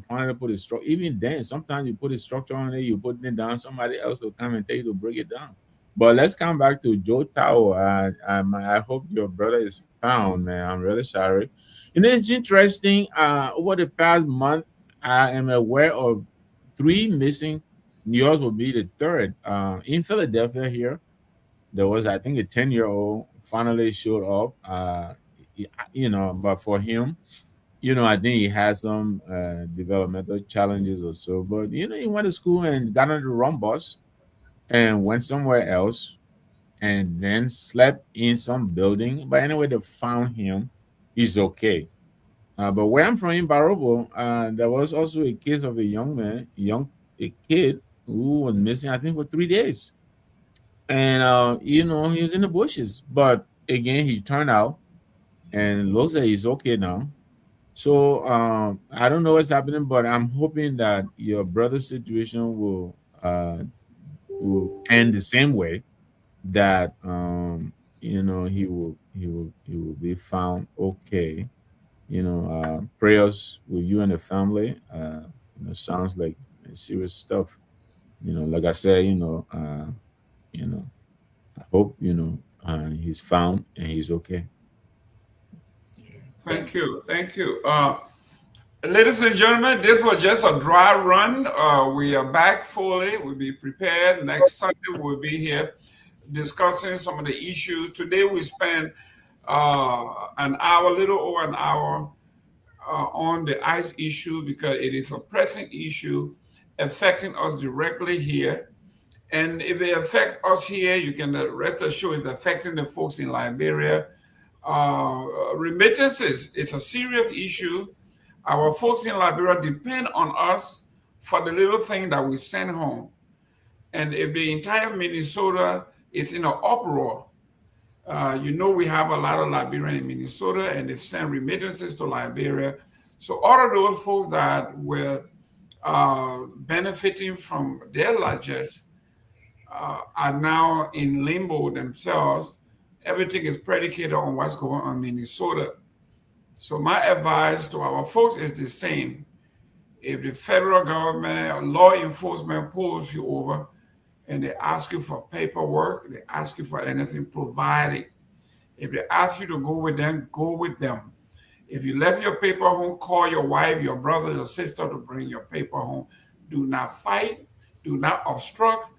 Speaker 2: finally put a structure. Even then, sometimes you put a structure on it, you put it down, somebody else will come and tell you to break it down. But let's come back to Joe Tao. I hope your brother is found, man. I'm really sorry. And it's interesting. Over the past month, I am aware of three missing. Yours will be the third. In Philadelphia here, there was, I think, a 10-year-old finally showed up. But for him, I think he had some developmental challenges or so. But he went to school and got on the wrong bus and went somewhere else and then slept in some building. But anyway, they found him. He's okay. But where I'm from in Barobo, there was also a case of a kid who was missing, I think, for 3 days. And he was in the bushes. But again, he turned out and looks like he's okay now. So I don't know what's happening, but I'm hoping that your brother's situation will end the same way. That he will be found okay. Prayers with you and the family. Sounds like serious stuff. Like I said, you know, I hope he's found and he's okay.
Speaker 1: Thank you. Thank you. Ladies and gentlemen, this was just a dry run. We are back fully. We'll be prepared. Next Sunday, we'll be here discussing some of the issues. Today, we spent an hour, little over an hour, on the ICE issue because it is a pressing issue affecting us directly here. And if it affects us here, you can rest assured it's affecting the folks in Liberia. Remittances is a serious issue. Our folks in Liberia depend on us for the little thing that we send home. And if the entire Minnesota is in an uproar, we have a lot of Liberians in Minnesota and they send remittances to Liberia. So all of those folks that were benefiting from their largesse are now in limbo themselves. Everything is predicated on what's going on in Minnesota. So my advice to our folks is the same. If the federal government or law enforcement pulls you over and they ask you for paperwork, they ask you for anything, provide it. If they ask you to go with them, go with them. If you left your paper home, call your wife, your brother, your sister to bring your paper home. Do not fight. Do not obstruct.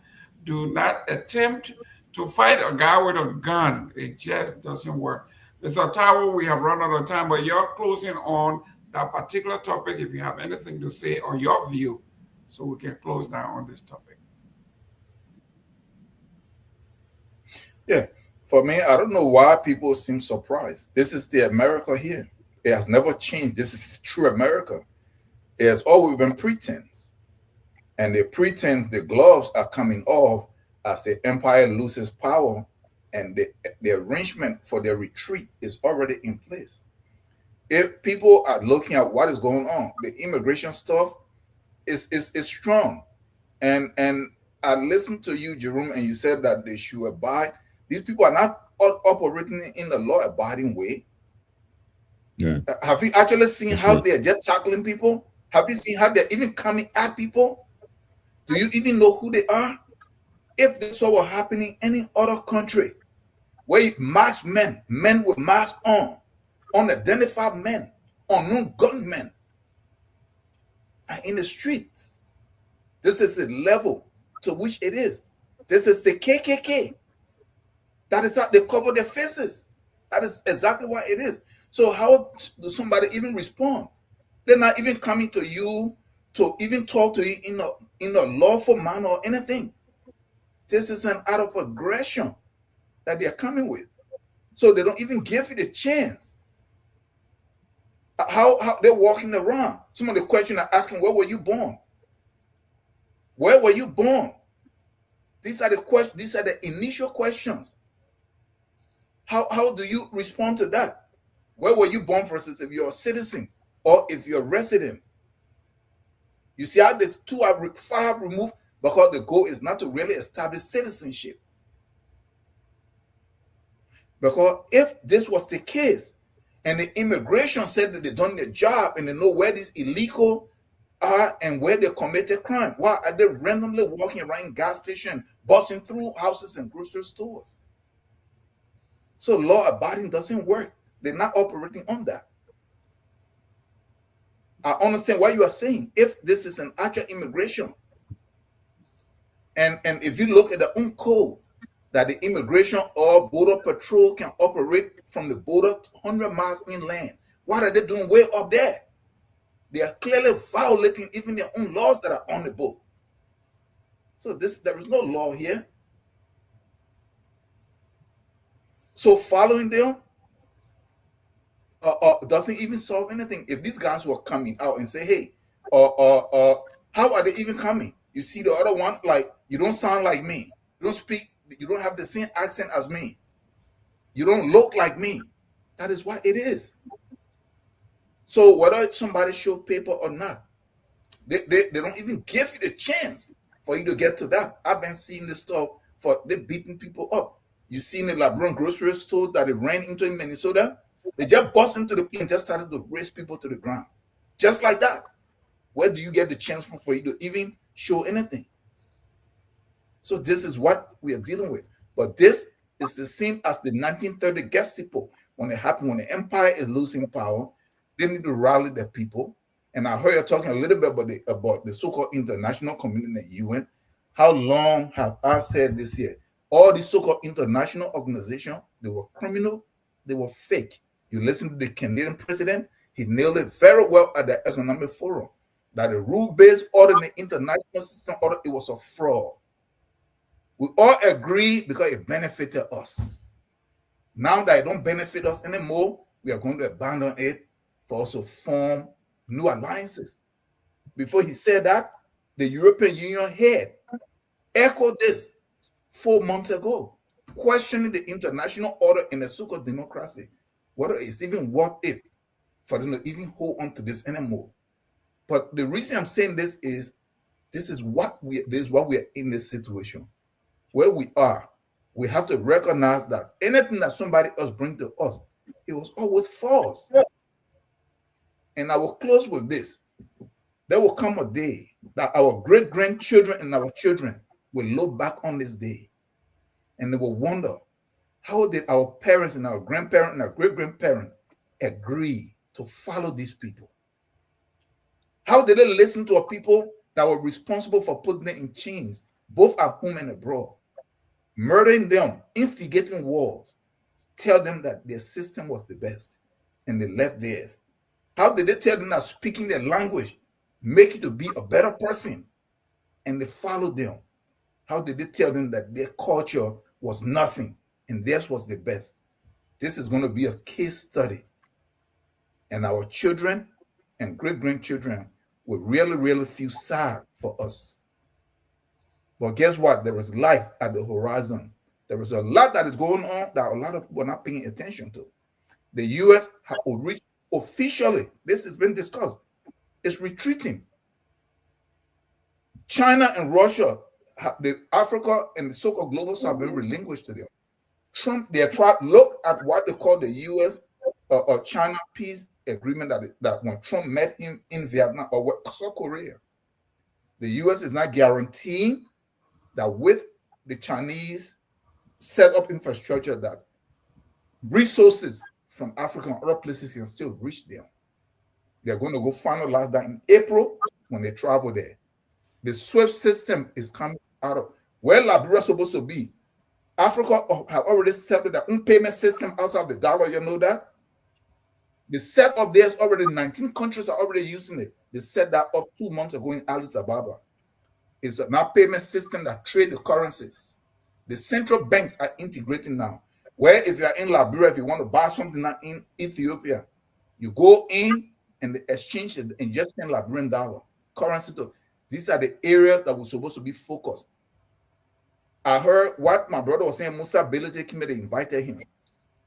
Speaker 1: Do not attempt to fight a guy with a gun. It just doesn't work. Mr. Tawo, we have run out of time, but you're closing on that particular topic if you have anything to say or your view, so we can close down on this topic.
Speaker 4: Yeah. For me, I don't know why people seem surprised. This is the America here. It has never changed. This is true America. It has always been pretense. And the pretense, the gloves are coming off as the empire loses power and the arrangement for their retreat is already in place. If people are looking at what is going on, the immigration stuff is strong. And I listened to you, Jerome, and you said that they should abide. These people are not operating in the law-abiding way.
Speaker 2: Yeah.
Speaker 4: Have you actually seen how they're just tackling people? Have you seen how they're even coming at people? Do you even know who they are? If this were happening in any other country, where masked men with masks on, unidentified men, unknown gunmen, are in the streets. This is the level to which it is. This is the KKK. That is how they cover their faces. That is exactly what it is. So how does somebody even respond? They're not even coming to you to even talk to you in a lawful manner or anything. This is an act of aggression that they're coming with. So they don't even give you the chance. How they're walking around. Some of the questions are asking, where were you born? Where were you born? These are the questions, these are the initial questions. How do you respond to that? Where were you born versus if you're a citizen or if you're a resident? You see how the two are far removed because the goal is not to really establish citizenship. Because if this was the case, and the immigration said that they've done their job and they know where these illegal are and where they committed crime, why are they randomly walking around gas stations, busting through houses and grocery stores? So law abiding doesn't work. They're not operating on that. I understand what you are saying. If this is an actual immigration, and if you look at the own code, that the immigration or border patrol can operate from the border 100 miles inland. What are they doing way up there? They are clearly violating even their own laws that are on the book. So there is no law here. So following them doesn't even solve anything. If these guys were coming out and say, hey, how are they even coming? You see the other one, like, you don't sound like me. You don't speak, you don't have the same accent as me. You don't look like me. That is what it is. So whether somebody show paper or not, they don't even give you the chance for you to get to that. I've been seeing this stuff for they beating people up. You seen the LeBron grocery store that they ran into in Minnesota? They just bust into the plane, just started to race people to the ground. Just like that. Where do you get the chance for you to even show anything? So this is what we are dealing with. But this is the same as the 1930 Gestapo. When it happened, when the empire is losing power, they need to rally the people. And I heard you talking a little bit about the so-called international community, the UN. How long have I said this here? All these so-called international organizations, they were criminal, they were fake. You listen to the Canadian president, he nailed it very well at the Economic Forum, that the rule-based order in the international system order, it was a fraud. We all agree because it benefited us. Now that it don't benefit us anymore, we are going to abandon it for us to form new alliances. Before he said that, the European Union head echoed this 4 months ago, questioning the international order in the so-called democracy, whether it's even worth it for them to even hold on to this anymore. But the reason I'm saying this is what we are in this situation. Where we are, we have to recognize that anything that somebody else brings to us, it was always false. And I will close with this. There will come a day that our great-grandchildren and our children will look back on this day and they will wonder, how did our parents and our grandparents and our great-grandparents agree to follow these people? How did they listen to a people that were responsible for putting them in chains, both at home and abroad, murdering them, instigating wars, tell them that their system was the best, and they left theirs? How did they tell them that speaking their language make you to be a better person, and they followed them? How did they tell them that their culture was nothing and theirs was the best? This is going to be a case study, and our children and great-grandchildren will really, really feel sad for us. But guess what? There is life at the horizon. There is a lot that is going on that a lot of people are not paying attention to. The U.S. have officially, this has been discussed, is retreating. China and Russia, Africa and the so-called global south have been relinquished to them. Trump, they are trying to look at what they call the U.S. China peace agreement that when Trump met him in Vietnam or South Korea, the U.S. is not guaranteeing that with the Chinese set up infrastructure that resources from Africa and other places can still reach them. They're going to go finalize that in April when they travel there. The SWIFT system is coming out of where Liberia is supposed to be. Africa have already set up their own payment system outside the dollar. You know that? The setup there's already 19 countries are already using it. They set that up 2 months ago in Addis Ababa. It's a payment system that trade the currencies. The central banks are integrating now. Where if you are in Liberia, if you want to buy something now in Ethiopia, you go in and they exchange it and just send Liberian dollar currency to. These are the areas that we're supposed to be focused. I heard what my brother was saying. Musa Belete Committee invited him.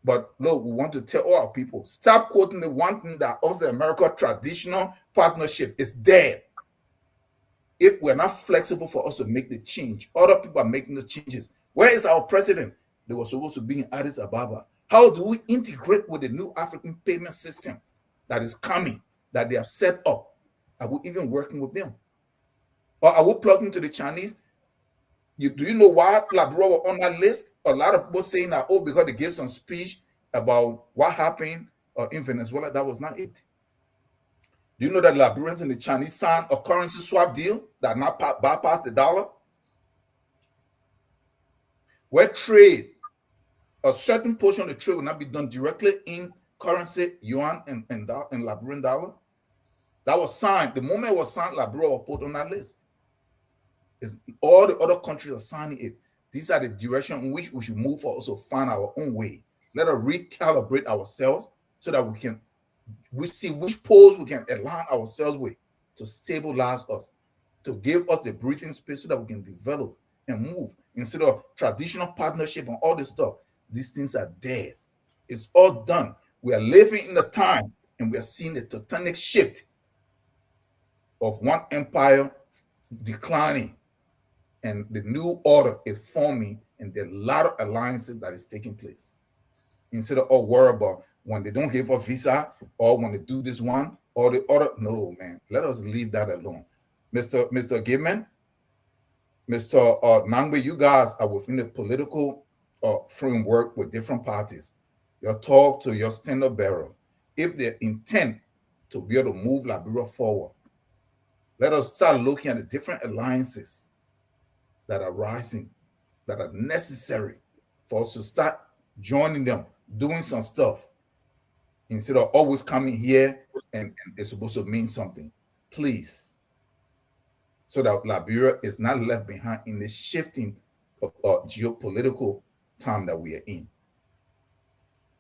Speaker 4: But look, we want to tell all our people, stop quoting the one thing that of the America traditional partnership is dead. If we're not flexible for us to make the change, other people are making the changes. Where is our president? They were supposed to be in Addis Ababa. How do we integrate with the new African payment system that is coming, that they have set up? Are we even working with them? Or are we plugging to the Chinese? Do you know why Liberia were on that list? A lot of people saying that, oh, because they gave some speech about what happened in Venezuela. That was not it. Do you know that Liberians and the Chinese signed a currency swap deal that not bypassed the dollar? Where trade, a certain portion of the trade will not be done directly in currency, yuan and Liberian dollar. That was signed. The moment it was signed, Liberia was put on that list. All the other countries are signing it. These are the direction in which we should move for us to find our own way. Let us recalibrate ourselves so that we see which poles we can align ourselves with to stabilize us, to give us the breathing space so that we can develop and move. Instead of traditional partnership and all this stuff, these things are dead. It's all done. We are living in the time and we are seeing the tectonic shift of one empire declining and the new order is forming, and there are a lot of alliances that is taking place. Instead of all worry about when they don't give a visa or when they do this one or the other. No, man, let us leave that alone. Mr. Gibman, Mr. Nangbe, you guys are within the political framework with different parties. Your talk to your standard bearer. If they intend to be able to move Liberia forward, let us start looking at the different alliances that are rising, that are necessary for us to start joining them, doing some stuff, instead of always coming here and it's supposed to mean something. Please, so that Liberia is not left behind in this shifting of geopolitical time that we are in.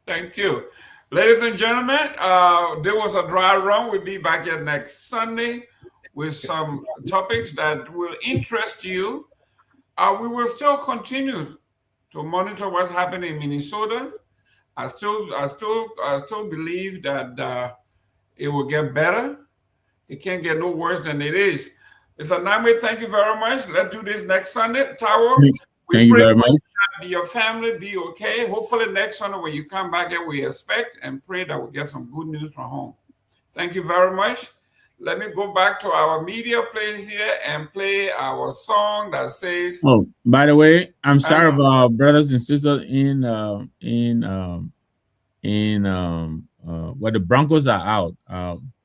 Speaker 1: Thank you. Ladies and gentlemen, there was a dry run. We'll be back here next Sunday with some topics that will interest you. We will still continue to monitor what's happening in Minnesota. I still believe that it will get better. It can't get no worse than it is. Mr. Nangbe, thank you very much. Let's do this next Sunday. Tawo,
Speaker 2: thank you very much.
Speaker 1: Your family be okay. Hopefully next Sunday when you come back here, we expect and pray that we'll get some good news from home. Thank you very much. Let me go back to our media place here and play our song that says.
Speaker 2: Oh, by the way, I'm sorry about brothers and sisters in where the Broncos are out,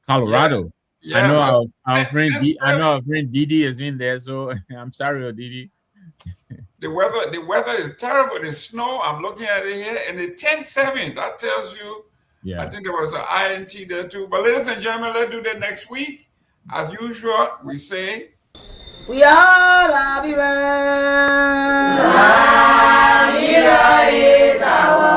Speaker 2: Colorado. Yeah. I know our friend. I know our friend Didi is in there, so I'm sorry, Didi.
Speaker 1: The weather is terrible. The snow. I'm looking at it here, and the 10-7. That tells you. Yeah. I think there was an INT there too. But ladies and gentlemen, let's do that next week. As usual, we say.
Speaker 3: We all Liberia. Liberia is our